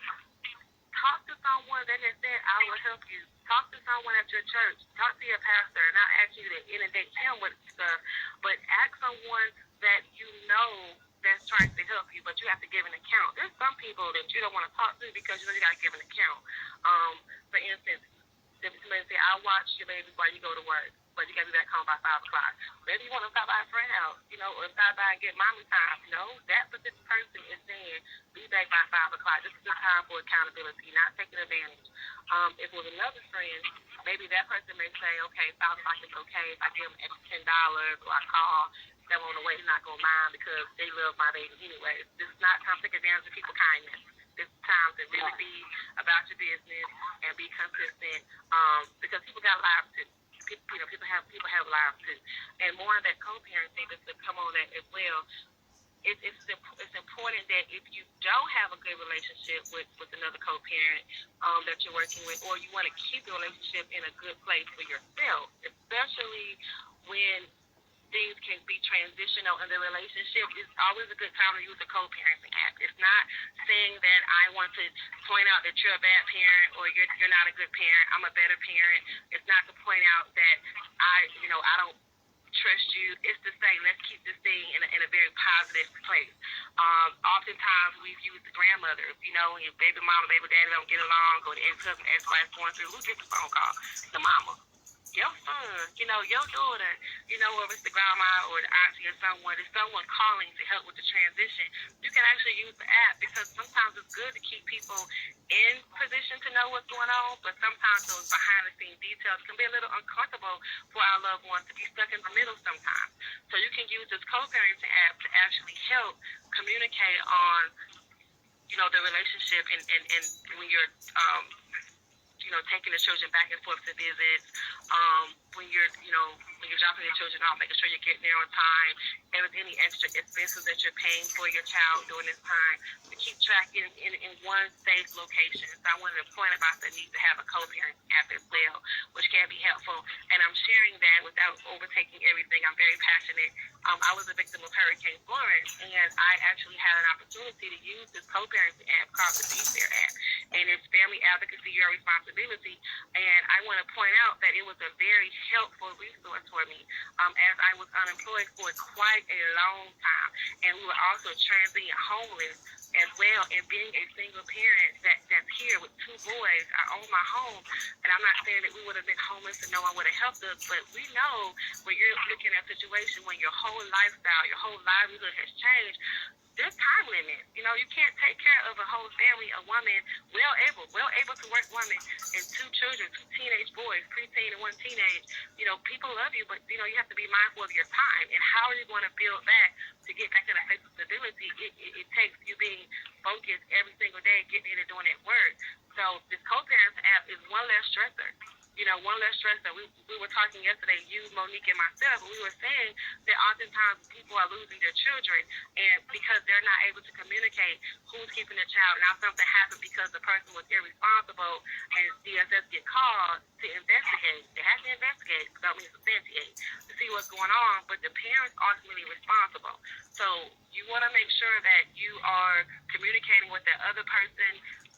Talk to someone that has said, I will help you. Talk to someone at your church. Talk to your pastor. Not ask you to inundate him with stuff, but ask someone that you know that's trying to help you, but you have to give an account. There's some people that you don't want to talk to because you know you got to give an account. For instance, if somebody say, I'll watch your baby while you go to work, but you got to be back home by 5 o'clock. Maybe you want to stop by a friend's house, you know, or stop by and get mommy time. No, that specific person is saying, be back by 5 o'clock. This is the time for accountability, not taking advantage. If it was another friend, maybe that person may say, okay, 5 o'clock is okay if I give them extra $10 or I call them on the way, he's not going to mind because they love my baby anyway. This is not time to take advantage of people's kindness. It's time to really be about your business and be consistent because people got lives too. People have lives too. And more of that co-parenting, just to come on that as well, it's important that if you don't have a good relationship with another co-parent that you're working with, or you want to keep the relationship in a good place for yourself, especially when things can be transitional in the relationship, it's always a good time to use the co-parenting app. It's not saying that I want to point out that you're a bad parent or you're not a good parent. I'm a better parent. It's not to point out that I don't trust you. It's to say, let's keep this thing in a very positive place. Oftentimes we've used the grandmothers, you know, when your baby mama, baby daddy don't get along, or the ex-husband, ex-wife going through, who gets the phone call? The mama. Your son, you know, your daughter, you know, whether it's the grandma or the auntie or someone, if someone calling to help with the transition, you can actually use the app because sometimes it's good to keep people in position to know what's going on, but sometimes those behind-the-scenes details can be a little uncomfortable for our loved ones to be stuck in the middle sometimes. So you can use this co-parenting app to actually help communicate on, you know, the relationship and when you're, you know, taking the children back and forth to visits, when you're dropping your children off, making sure you're getting there on time, and with any extra expenses that you're paying for your child during this time, to keep track in one safe location. So I wanted to point about the need to have a co-parent app as well, which can be helpful. And I'm sharing that without overtaking everything. I'm very passionate. I was a victim of Hurricane Florence, and I actually had an opportunity to use this co-parenting app called the Be Fair app. And it's family advocacy, your responsibility. And I want to point out that it was a very helpful resource for me as I was unemployed for quite a long time. And we were also transient homeless as well. And being a single parent that's here with 2 boys, I own my home. And I'm not saying that we would have been homeless and no one would have helped us, but we know when you're looking at a situation when your whole lifestyle, your whole livelihood has changed, there's time limits. You know, you can't take care of a whole family, a woman, well able to work woman, and 2 children, 2 teenage boys, preteen and 1 teenage. You know, people love you, but, you know, you have to be mindful of your time. And how are you going to build back to get back in a place of stability? It takes you being focused every single day, getting in and doing that work. So this co-parents app is one less stressor. You know, one less stressor. We were talking yesterday, you, Monique, and myself, and we were saying that oftentimes people are losing their children, and because they're not able to communicate who's keeping their child. Now something happened because the person was irresponsible, and DSS get called to investigate. They have to investigate, because that means substantiate, to see what's going on, but the parents are ultimately responsible. So you want to make sure that you are communicating with that other person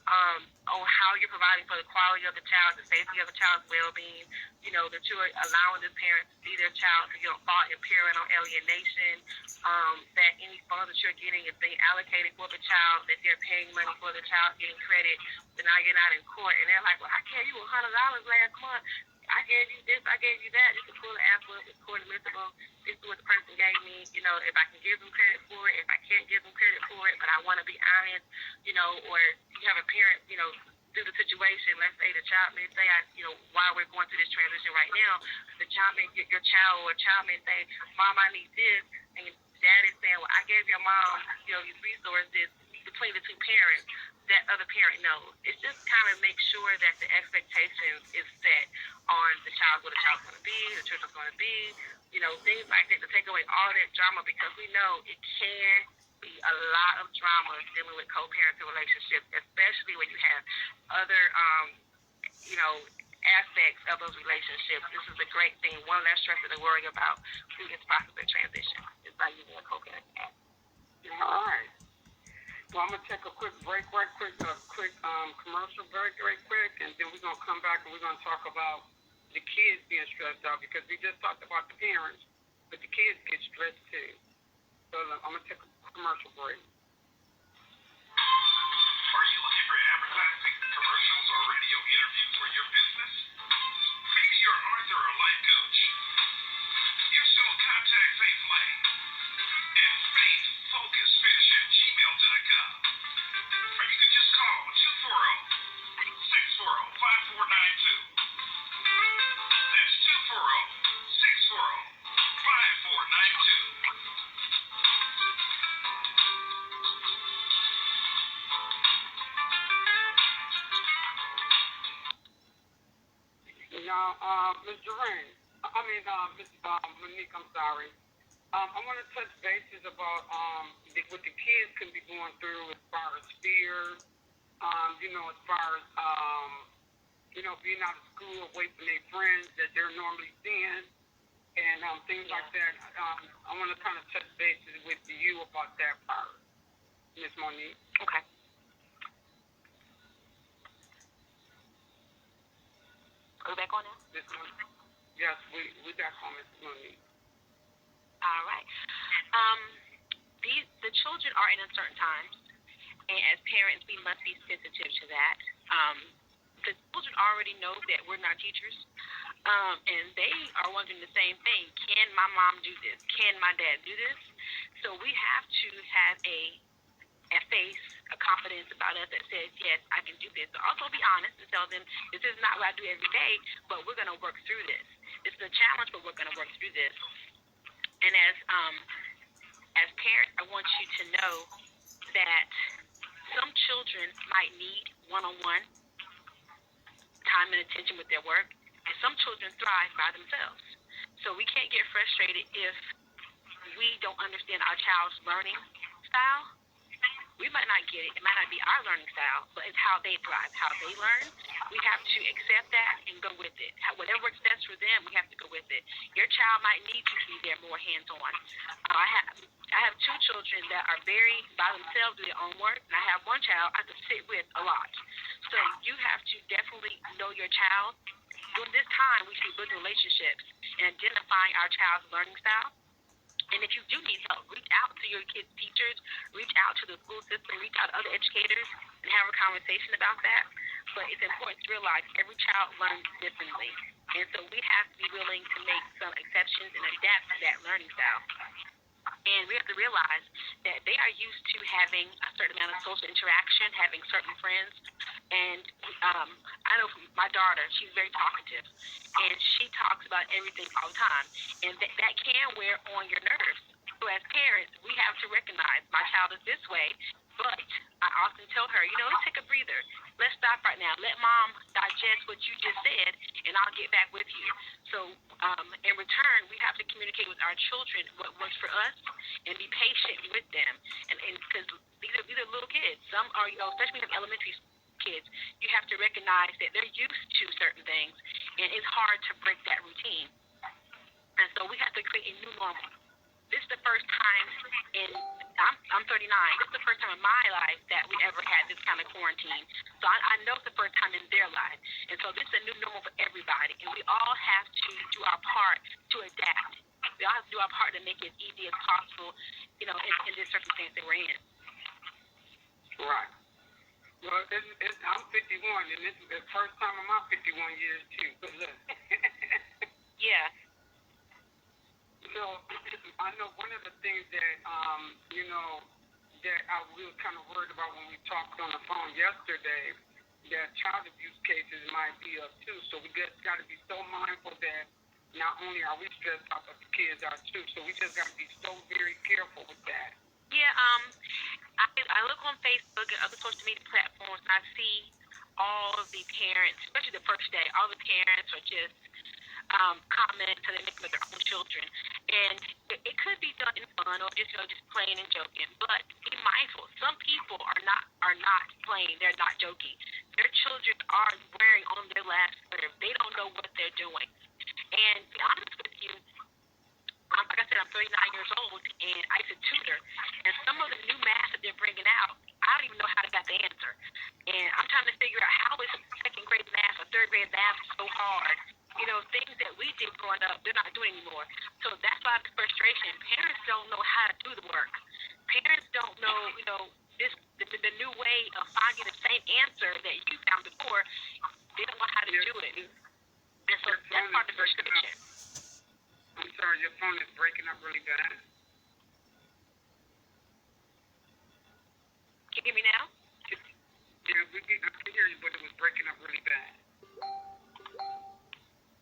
on how you're providing for the quality of the child, the safety of the child's well-being, you know, that you're allowing the parents to see their child so you don't fall in parental alienation, that any funds that you're getting is being allocated for the child, that they're paying money for the child getting credit, so now you're not in court. And they're like, well, I gave you $100 last month. I gave you this, I gave you that. You can pull the app up, it's court admissible. This is what the person gave me. You know, if I can give them credit for it, if I can't give them credit for it, but I want to be honest, you know, or you have a parent, you know, through the situation, let's say the child may say, while we're going through this transition right now, the child may get your child, or a child may say, Mom, I need this, and dad is saying, well, I gave your mom, you know, these resources, the between the two parents, that other parent knows. It's just kind of make sure that the expectations is set on the child, what the child's going to be, the children's going to be, things like that, to take away all that drama, because we know it can be a lot of drama dealing with co-parenting relationships, especially when you have other, aspects of those relationships. This is a great thing. One less stress to worry about through this process of transition is by using a co-parenting app. All right. Well, I'm going to take a quick break, commercial break, right quick, and then we're going to come back and we're going to talk about the kids being stressed out, because we just talked about the parents, but the kids get stressed too. So I'm going to take a commercial break. Are you looking for advertising, commercials, or radio interviews for your business? Maybe you're Arthur or life coach. If so, contact Faith Lane at faithfocusfish@gmail.com. Or you can just call 240-640-5492. That's 240-640-5492. Now, Ms. Jewrine, Ms. Monique, I'm sorry. I want to touch bases about what the kids can be going through as far as fear, as far as, being out of school, away from their friends that they're normally seeing, and things like that. I want to kind of touch bases with you about that part, Ms. Monique. Okay. Are we back on now? Yes, we back on, Ms. Monique. All right. The children are in uncertain times, and as parents, we must be sensitive to that. The children already know that we're not teachers, and they are wondering the same thing. Can my mom do this? Can my dad do this? So we have to have a face, a confidence about us that says, yes, I can do this. But also be honest and tell them, this is not what I do every day, but we're going to work through this. This is a challenge, but we're going to work through this. And as parents, I want you to know that some children might need one-on-one time and attention with their work, and some children thrive by themselves. So we can't get frustrated if we don't understand our child's learning style. We might not get it. It might not be our learning style, but it's how they thrive, how they learn. We have to accept that and go with it. Whatever works best for them, we have to go with it. Your child might need you to be there more hands-on. I have two children that are very by themselves, do their own work, and I have one child I have to sit with a lot. So you have to definitely know your child. During this time, we should be building relationships and identifying our child's learning style. And if you do need help, reach out to your kids' teachers, reach out to the school system, reach out to other educators, and have a conversation about that. But it's important to realize every child learns differently. And so we have to be willing to make some exceptions and adapt to that learning style. And we have to realize that they are used to having a certain amount of social interaction, having certain friends. And I know from my daughter, she's very talkative, and she talks about everything all the time. And that can wear on your nerves. So as parents, we have to recognize my child is this way, but I often tell her, let's take a breather. Let's stop right now. Let mom digest what you just said, and I'll get back with you. So in return, we have to communicate with our children what works for us and be patient with them. And because these are little kids. Some are, especially with elementary kids, you have to recognize that they're used to certain things, and it's hard to break that routine. And so we have to create a new normal. This is the first time I'm 39. This is the first time in my life that we ever had this kind of quarantine. So I know it's the first time in their life. And so this is a new normal for everybody. And we all have to do our part to adapt. We all have to do our part to make it as easy as possible, in this circumstance that we're in. Right. Well, I'm 51, and this is the first time in my 51 years, too. But look. Yeah. So I know one of the things that, that I was kind of worried about when we talked on the phone yesterday, that child abuse cases might be up too. So we just got to be so mindful that not only are we stressed out, but the kids are too. So we just got to be so very careful with that. Yeah, I look on Facebook and other social media platforms, and I see all of the parents, especially the first day, all the parents are just comment to the nick of their own children. And it could be done in fun or just, just playing and joking. But be mindful. Some people are not playing. They're not joking. Their children are wearing on their last nerve. They don't know what they're doing. And to be honest with you, like I said, I'm 39 years old, and I used to tutor. And some of the new math that they're bringing out, I don't even know how to get the answer. And I'm trying to figure out how is second grade math or third grade math so hard. Things that we did growing up, they're not doing anymore. So that's why the frustration. Parents don't know how to do the work. Parents don't know, the new way of finding the same answer that you found before. They don't know how to do it. And so that's part of the frustration. I'm sorry, your phone is breaking up really bad. Can you hear me now? Yeah, I can hear you, but it was breaking up really bad.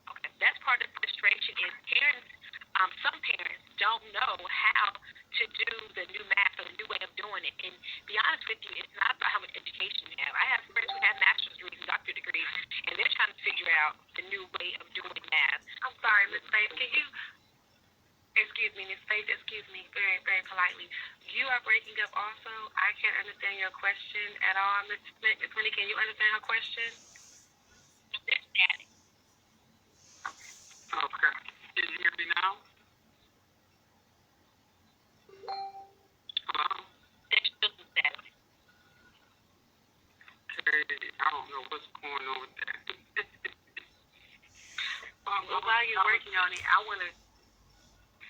Okay, that's part of the frustration is parents, some parents don't know how to do the new math or the new way of doing it. And to be honest with you, it's not about how much education you have. I have friends who have master's degrees and doctorate degrees, and they're trying to figure out the new way of doing math. I'm sorry, Ms. Faith, can you... Excuse me, Ms. Faith, excuse me, very, very politely. You are breaking up also. I can't understand your question at all. Ms. Swinney, can you understand her question? Okay. Can you hear me now? Hello? There's still some static. Okay, I don't know what's going on with that. Well, while you're working on it, I want to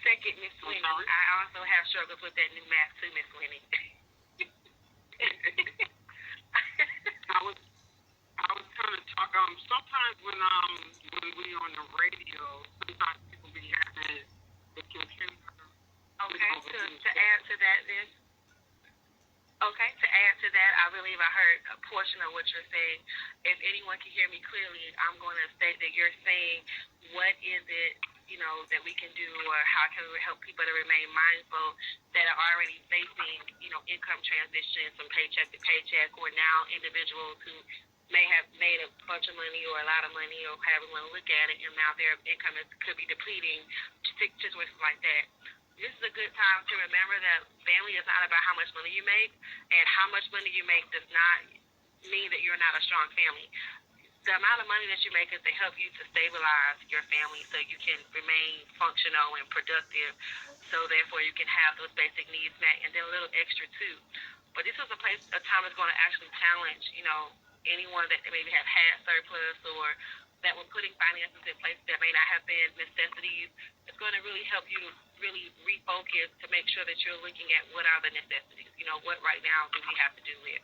second Ms. Swinney. I also have struggles with that new math too, Ms. Swinney. I was kind of talking. Sometimes when we on the radio, sometimes people be having the computer. Okay, to add to that, then. Okay, to add to that, I believe I heard a portion of what you're saying. If anyone can hear me clearly, I'm going to state that you're saying, what is it, that we can do, or how can we help people to remain mindful that are already facing, income transitions from paycheck to paycheck, or now individuals who may have made a bunch of money or a lot of money, or however you want to look at it, and now their income could be depleting, situations like that. This is a good time to remember that family is not about how much money you make, and how much money you make does not mean that you're not a strong family. The amount of money that you make is to help you to stabilize your family so you can remain functional and productive, so therefore you can have those basic needs met, and then a little extra too. But this is a time that's going to actually challenge, anyone that maybe have had surplus, or that when putting finances in place that may not have been necessities. It's going to really help you to really refocus to make sure that you're looking at what are the necessities. What right now do we have to do with?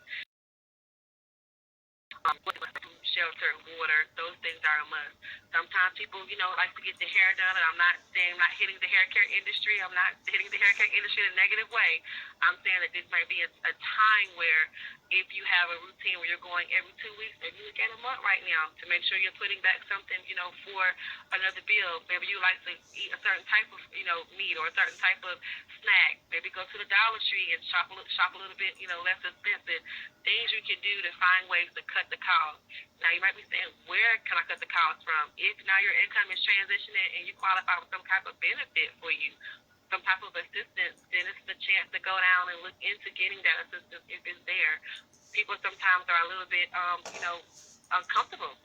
Shelter, water, those things are a must. Sometimes people, like to get their hair done, and I'm not saying I'm not hitting the hair care industry. I'm not hitting the hair care industry in a negative way. I'm saying that this might be a time where if you have a routine where you're going every 2 weeks, maybe look at a month right now to make sure you're putting back something, for another bill. Maybe you like to eat a certain type of, meat or a certain type of snack. Maybe go to the Dollar Tree and shop a little bit, less expensive. Things you can do to find ways to cut the cost. Now, you might be saying, where can I cut the cost from? If now your income is transitioning and you qualify for some type of benefit for you, some type of assistance, then it's the chance to go down and look into getting that assistance if it's there. People sometimes are a little bit, uncomfortable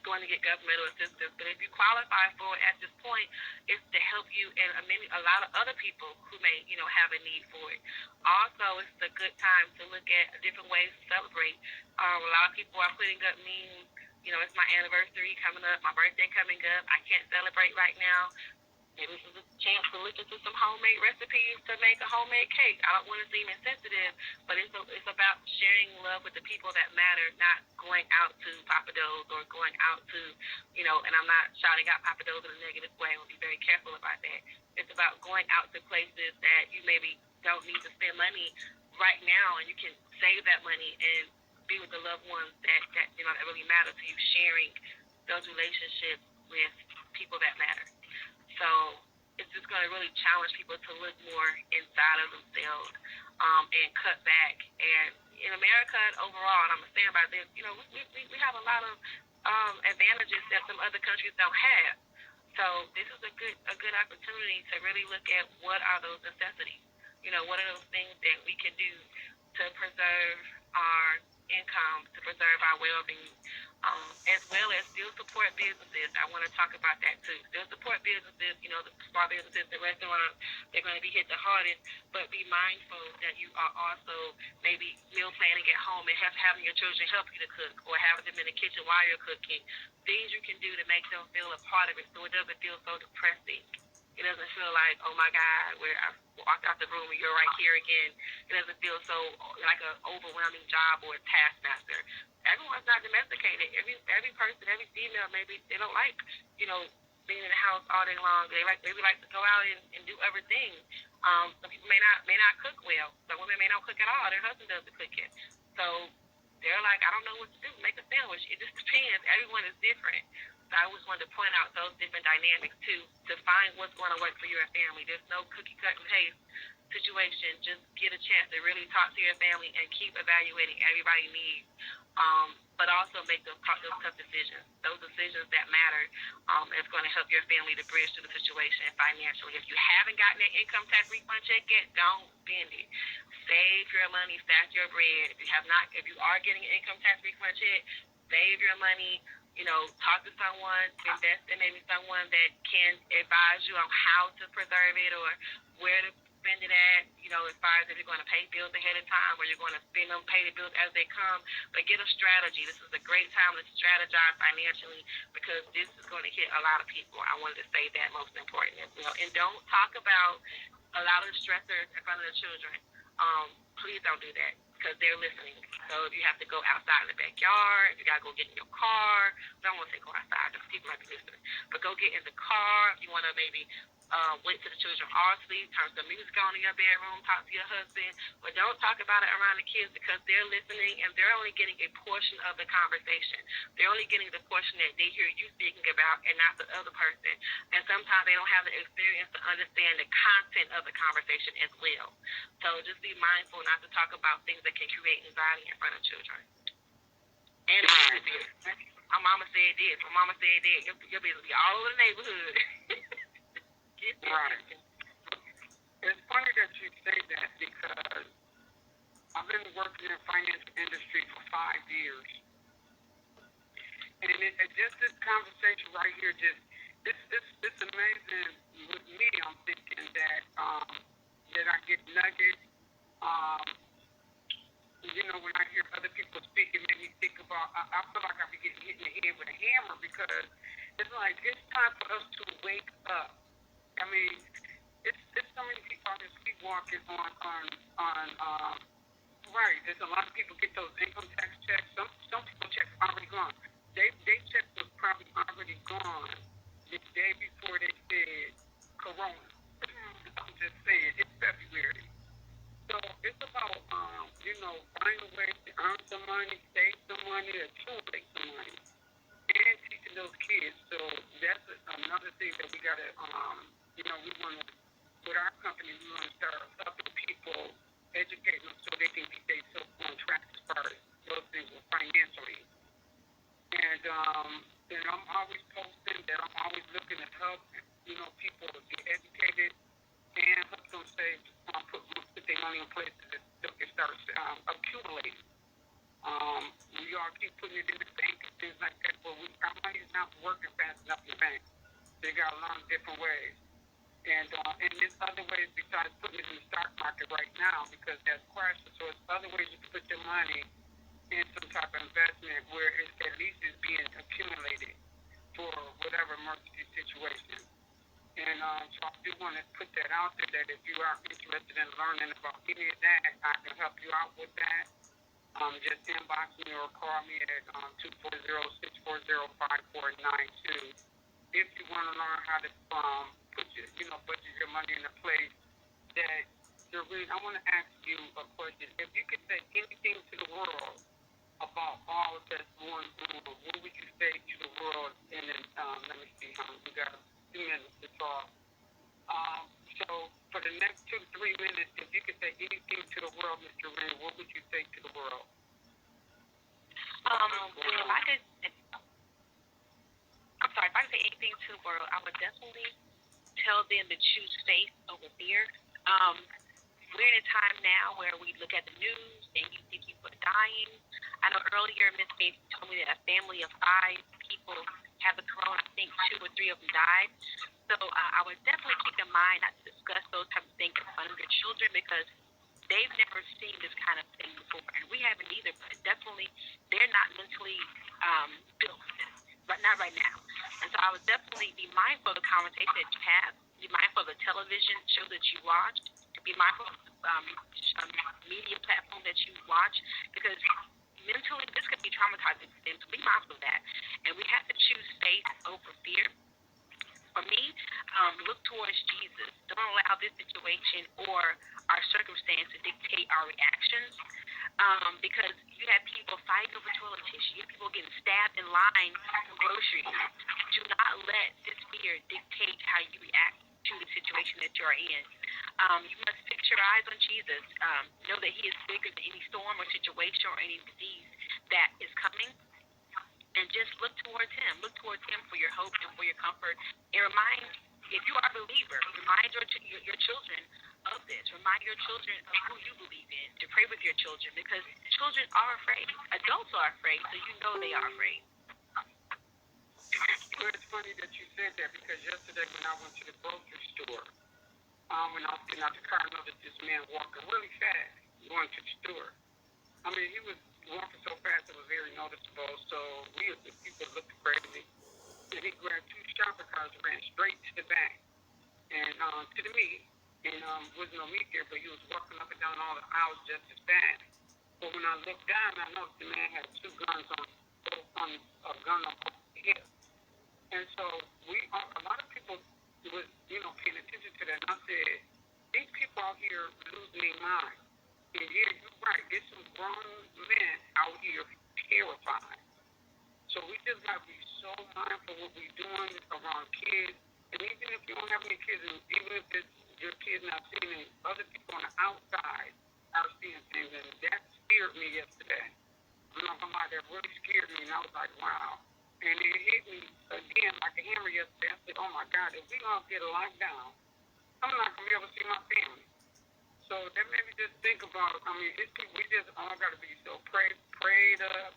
going to get governmental assistance, but if you qualify for it at this point, it's to help you and a lot of other people who may, have a need for it. Also, it's a good time to look at different ways to celebrate. A lot of people are putting up memes. It's my anniversary coming up, my birthday coming up. I can't celebrate right now. Maybe this is a chance to look into some homemade recipes to make a homemade cake. I don't want to seem insensitive, but it's about sharing love with the people that matter, not going out to Papa Do's or going out to, and I'm not shouting out Papa Do's in a negative way. I will be very careful about that. It's about going out to places that you maybe don't need to spend money right now, and you can save that money and be with the loved ones that really matter to you, sharing those relationships with people that matter. So it's just going to really challenge people to look more inside of themselves and cut back and, in America and overall, and I'm going to stand by this, we have a lot of advantages that some other countries don't have. So this is a good opportunity to really look at what are those necessities. What are those things that we can do to preserve our income, to preserve our well-being, as well as still support businesses. I want to talk about that too. Still support businesses, the small businesses, the restaurants, they're going to be hit the hardest, but be mindful that you are also maybe meal planning at home and having your children help you to cook, or having them in the kitchen while you're cooking. Things you can do to make them feel a part of it so it doesn't feel so depressing. It doesn't feel like, oh my God, where I walked out the room and you're right here again. It doesn't feel so like an overwhelming job or a taskmaster. Everyone's not domesticated. Every person, every female, maybe they don't like, being in the house all day long. They maybe like to go out and do other things. Some people may not cook well. Some women may not cook at all. Their husband does the cooking. So they're like, I don't know what to do. Make a sandwich. It just depends. Everyone is different. So I always wanted to point out those different dynamics too, to find what's going to work for your family. There's no cookie cut and paste situation. Just get a chance to really talk to your family and keep evaluating everybody's needs, but also make those tough decisions. Those decisions that matter is going to help your family to bridge through the situation financially. If you haven't gotten that income tax refund check yet, don't spend it. Save your money, stack your bread. If you are getting an income tax refund check, save your money. Talk to someone, invest in maybe someone that can advise you on how to preserve it or where to spend it at, as far as if you're going to pay bills ahead of time or you're going to spend them, pay the bills as they come. But get a strategy. This is a great time to strategize financially because this is going to hit a lot of people. I wanted to say that most important as well. And don't talk about a lot of the stressors in front of the children. Please don't do that, because they're listening. So if you have to go outside in the backyard, if you got to go get in your car, I don't want to say go outside because people might be listening, but go get in the car. If you want to maybe wait till the children are asleep, turn some music on in your bedroom, talk to your husband, but don't talk about it around the kids because they're listening and they're only getting a portion of the conversation. They're only getting the portion that they hear you speaking about and not the other person. And sometimes they don't have the experience to understand the content of the conversation as well. So just be mindful not to talk about things that can create anxiety in front of children. And my mama said this, my mama said that. Your business will be all over the neighborhood. Right. It's funny that you say that because I've been working in the financial industry for 5 years. And just this conversation right here, it's amazing with me. I'm thinking that I get nuggets. When I hear other people speak, it makes me think about, I feel like I be getting hit in the head with a hammer because it's like it's time for us to wake up. I mean, it's so many people out there sleepwalking on right. There's a lot of people get those income tax checks. Some people checks already gone. They checks was probably already gone the day before they said Corona. I'm just saying, it's February. So it's about find a way to earn some money, save some money, accumulate some money, and teaching those kids. So that's another thing that we gotta we want to, with our company, we want to start helping people, educate them so they can keep themselves on track as far as those things financially. And I'm always posting that I'm always looking to help, people get educated and help them save, put their money in places that they can start accumulating. We all keep putting it in the bank and things like that, but our money is not working fast enough in the bank. They got a lot of different ways. And there's other ways besides putting it in the stock market right now because that's crashing. So it's other ways you can put your money in some type of investment where it at least is being accumulated for whatever emergency situation. And so I do want to put that out there that if you are interested in learning about any of that, I can help you out with that. Just inbox me or call me at 240-640-5492. If you want to learn how to budget your money in a place that Jewrine, I want to ask you a question. If you could say anything to the world about all that's going on, what would you say to the world? And then let me see, we got a few minutes to talk. So for the next 2 to 3 minutes, if you could say anything to the world, Ms. Jewrine, what would you say to the world? If I could say anything to the world, I would definitely tell them to choose faith over fear. We're in a time now where we look at the news and you see people dying. I know earlier Ms. Bates told me that a family of 5 people have the corona. I think 2 or 3 of them died. So I would definitely keep in mind not to discuss those types of things in front of your children because they've never seen this kind of thing before. And we haven't either, but definitely they're not mentally built for this, but not right now. And so I would definitely be mindful of the conversation that you have, be mindful of the television show that you watch, be mindful of the media platform that you watch, because mentally this could be traumatizing for them, so be mindful of that. And we have to choose faith over fear. For me, look towards Jesus. Don't allow this situation or our circumstance to dictate our reactions, because you have people fighting over toilet tissue. You have people getting stabbed in line for groceries. Do not let this fear dictate how you react to the situation that you're in. You must fix your eyes on Jesus. Know that he is bigger than any storm or situation or any disease that is coming. And just look towards him. Look towards him for your hope and for your comfort. And remind, if you are a believer, remind your children of this. Remind your children of who you believe in. To pray with your children, because children are afraid. Adults are afraid, so you know they are afraid. Well, it's funny that you said that, because yesterday when I went to the grocery store, when I was getting out the car, I noticed this man walking really fast, going to the store. I mean, he was walking so fast it was very noticeable, so we as the people looked crazy. And he grabbed 2 shopping carts and ran straight to the back, and to the meat, and wasn't no meat there, but he was walking up and down all the aisles just as fast. But when I looked down, I noticed the man had 2 guns on a gun on both hips. And so a lot of people was, paying attention to that. And I said, these people out here losing their mind. And yeah, you're right. There's some grown men out here terrified. So we just got to be so mindful of what we're doing around kids. And even if you don't have any kids, and even if it's your kids not seeing it, other people on the outside are seeing things. And that scared me yesterday. I'm not going to lie, that really scared me. And I was like, wow. And it hit me again like a hammer yesterday. I said, oh my God, if we don't get a lockdown, I'm not going to be able to see my family. So that made me just think about, we just all got to be so prayed up,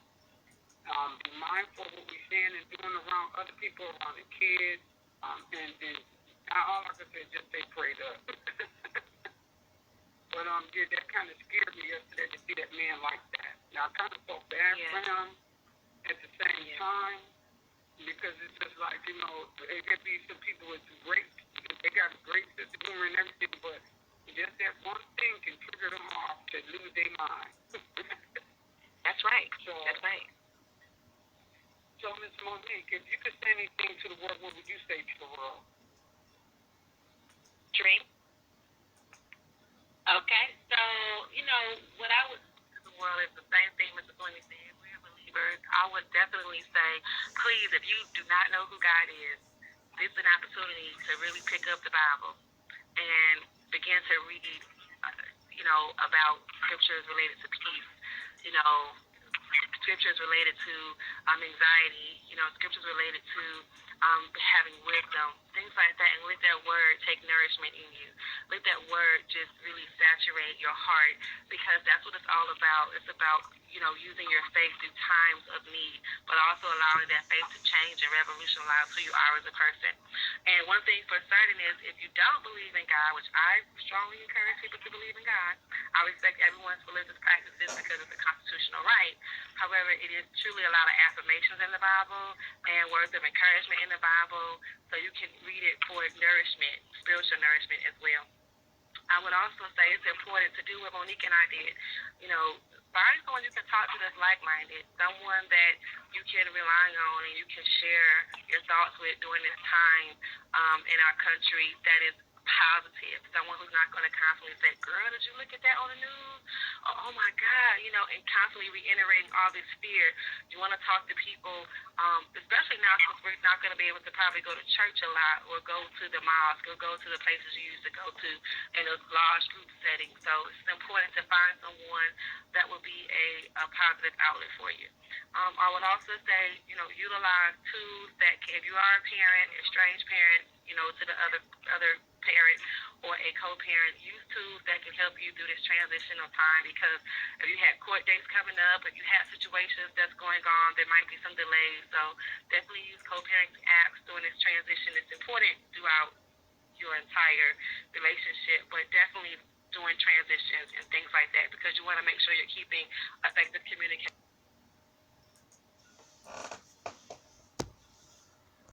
be mindful of what we're saying and doing around other people, around the kids, and all I can say is just stay prayed up. But yeah, that kind of scared me yesterday to see that man like that. Now, I kind of felt bad for him at the same time, because it's just like, it could be some people with great, they got a great sense of humor and everything, but just that one thing can trigger them off to lose their mind. That's right. That's right. So, Ms. Monique, if you could say anything to the world, what would you say to the world? Dream. Okay, so, what I would say to the world is the same thing Mr. Swinney said. We're believers. I would definitely say, please, if you do not know who God is, this is an opportunity to really pick up the Bible and begin to read, about scriptures related to peace, scriptures related to anxiety, scriptures related to having wisdom, things like that, and let that word take nourishment in you. Let that word just really saturate your heart, because that's what it's all about. It's about, using your faith through times of need, but also allowing that faith to change and revolutionize who you are as a person. And one thing for certain is, if you don't believe in God, which I strongly encourage people to believe in God, I respect everyone's religious practices because it's a constitutional right. However, it is truly a lot of affirmations in the Bible and words of encouragement in the Bible, so you can read it for nourishment, spiritual nourishment as well. I would also say it's important to do what Monique and I did. Find someone you can talk to that's like-minded, someone that you can rely on and you can share your thoughts with during this time in our country that is positive. Someone who's not going to constantly say, girl, did you look at that on the news? Oh oh my God, and constantly reiterating all this fear. You want to talk to people, especially now since we're not going to be able to probably go to church a lot or go to the mosque or go to the places you used to go to in a large group setting. So it's important to find someone that will be a positive outlet for you. I would also say, utilize tools that if you are a parent, a strange parent, to the other parent or a co-parent, use tools that can help you through this transitional time, because if you had court dates coming up, if you have situations that's going on, there might be some delays. So definitely use co-parenting apps during this transition. It's important throughout your entire relationship, but definitely during transitions and things like that, because you want to make sure you're keeping effective communication.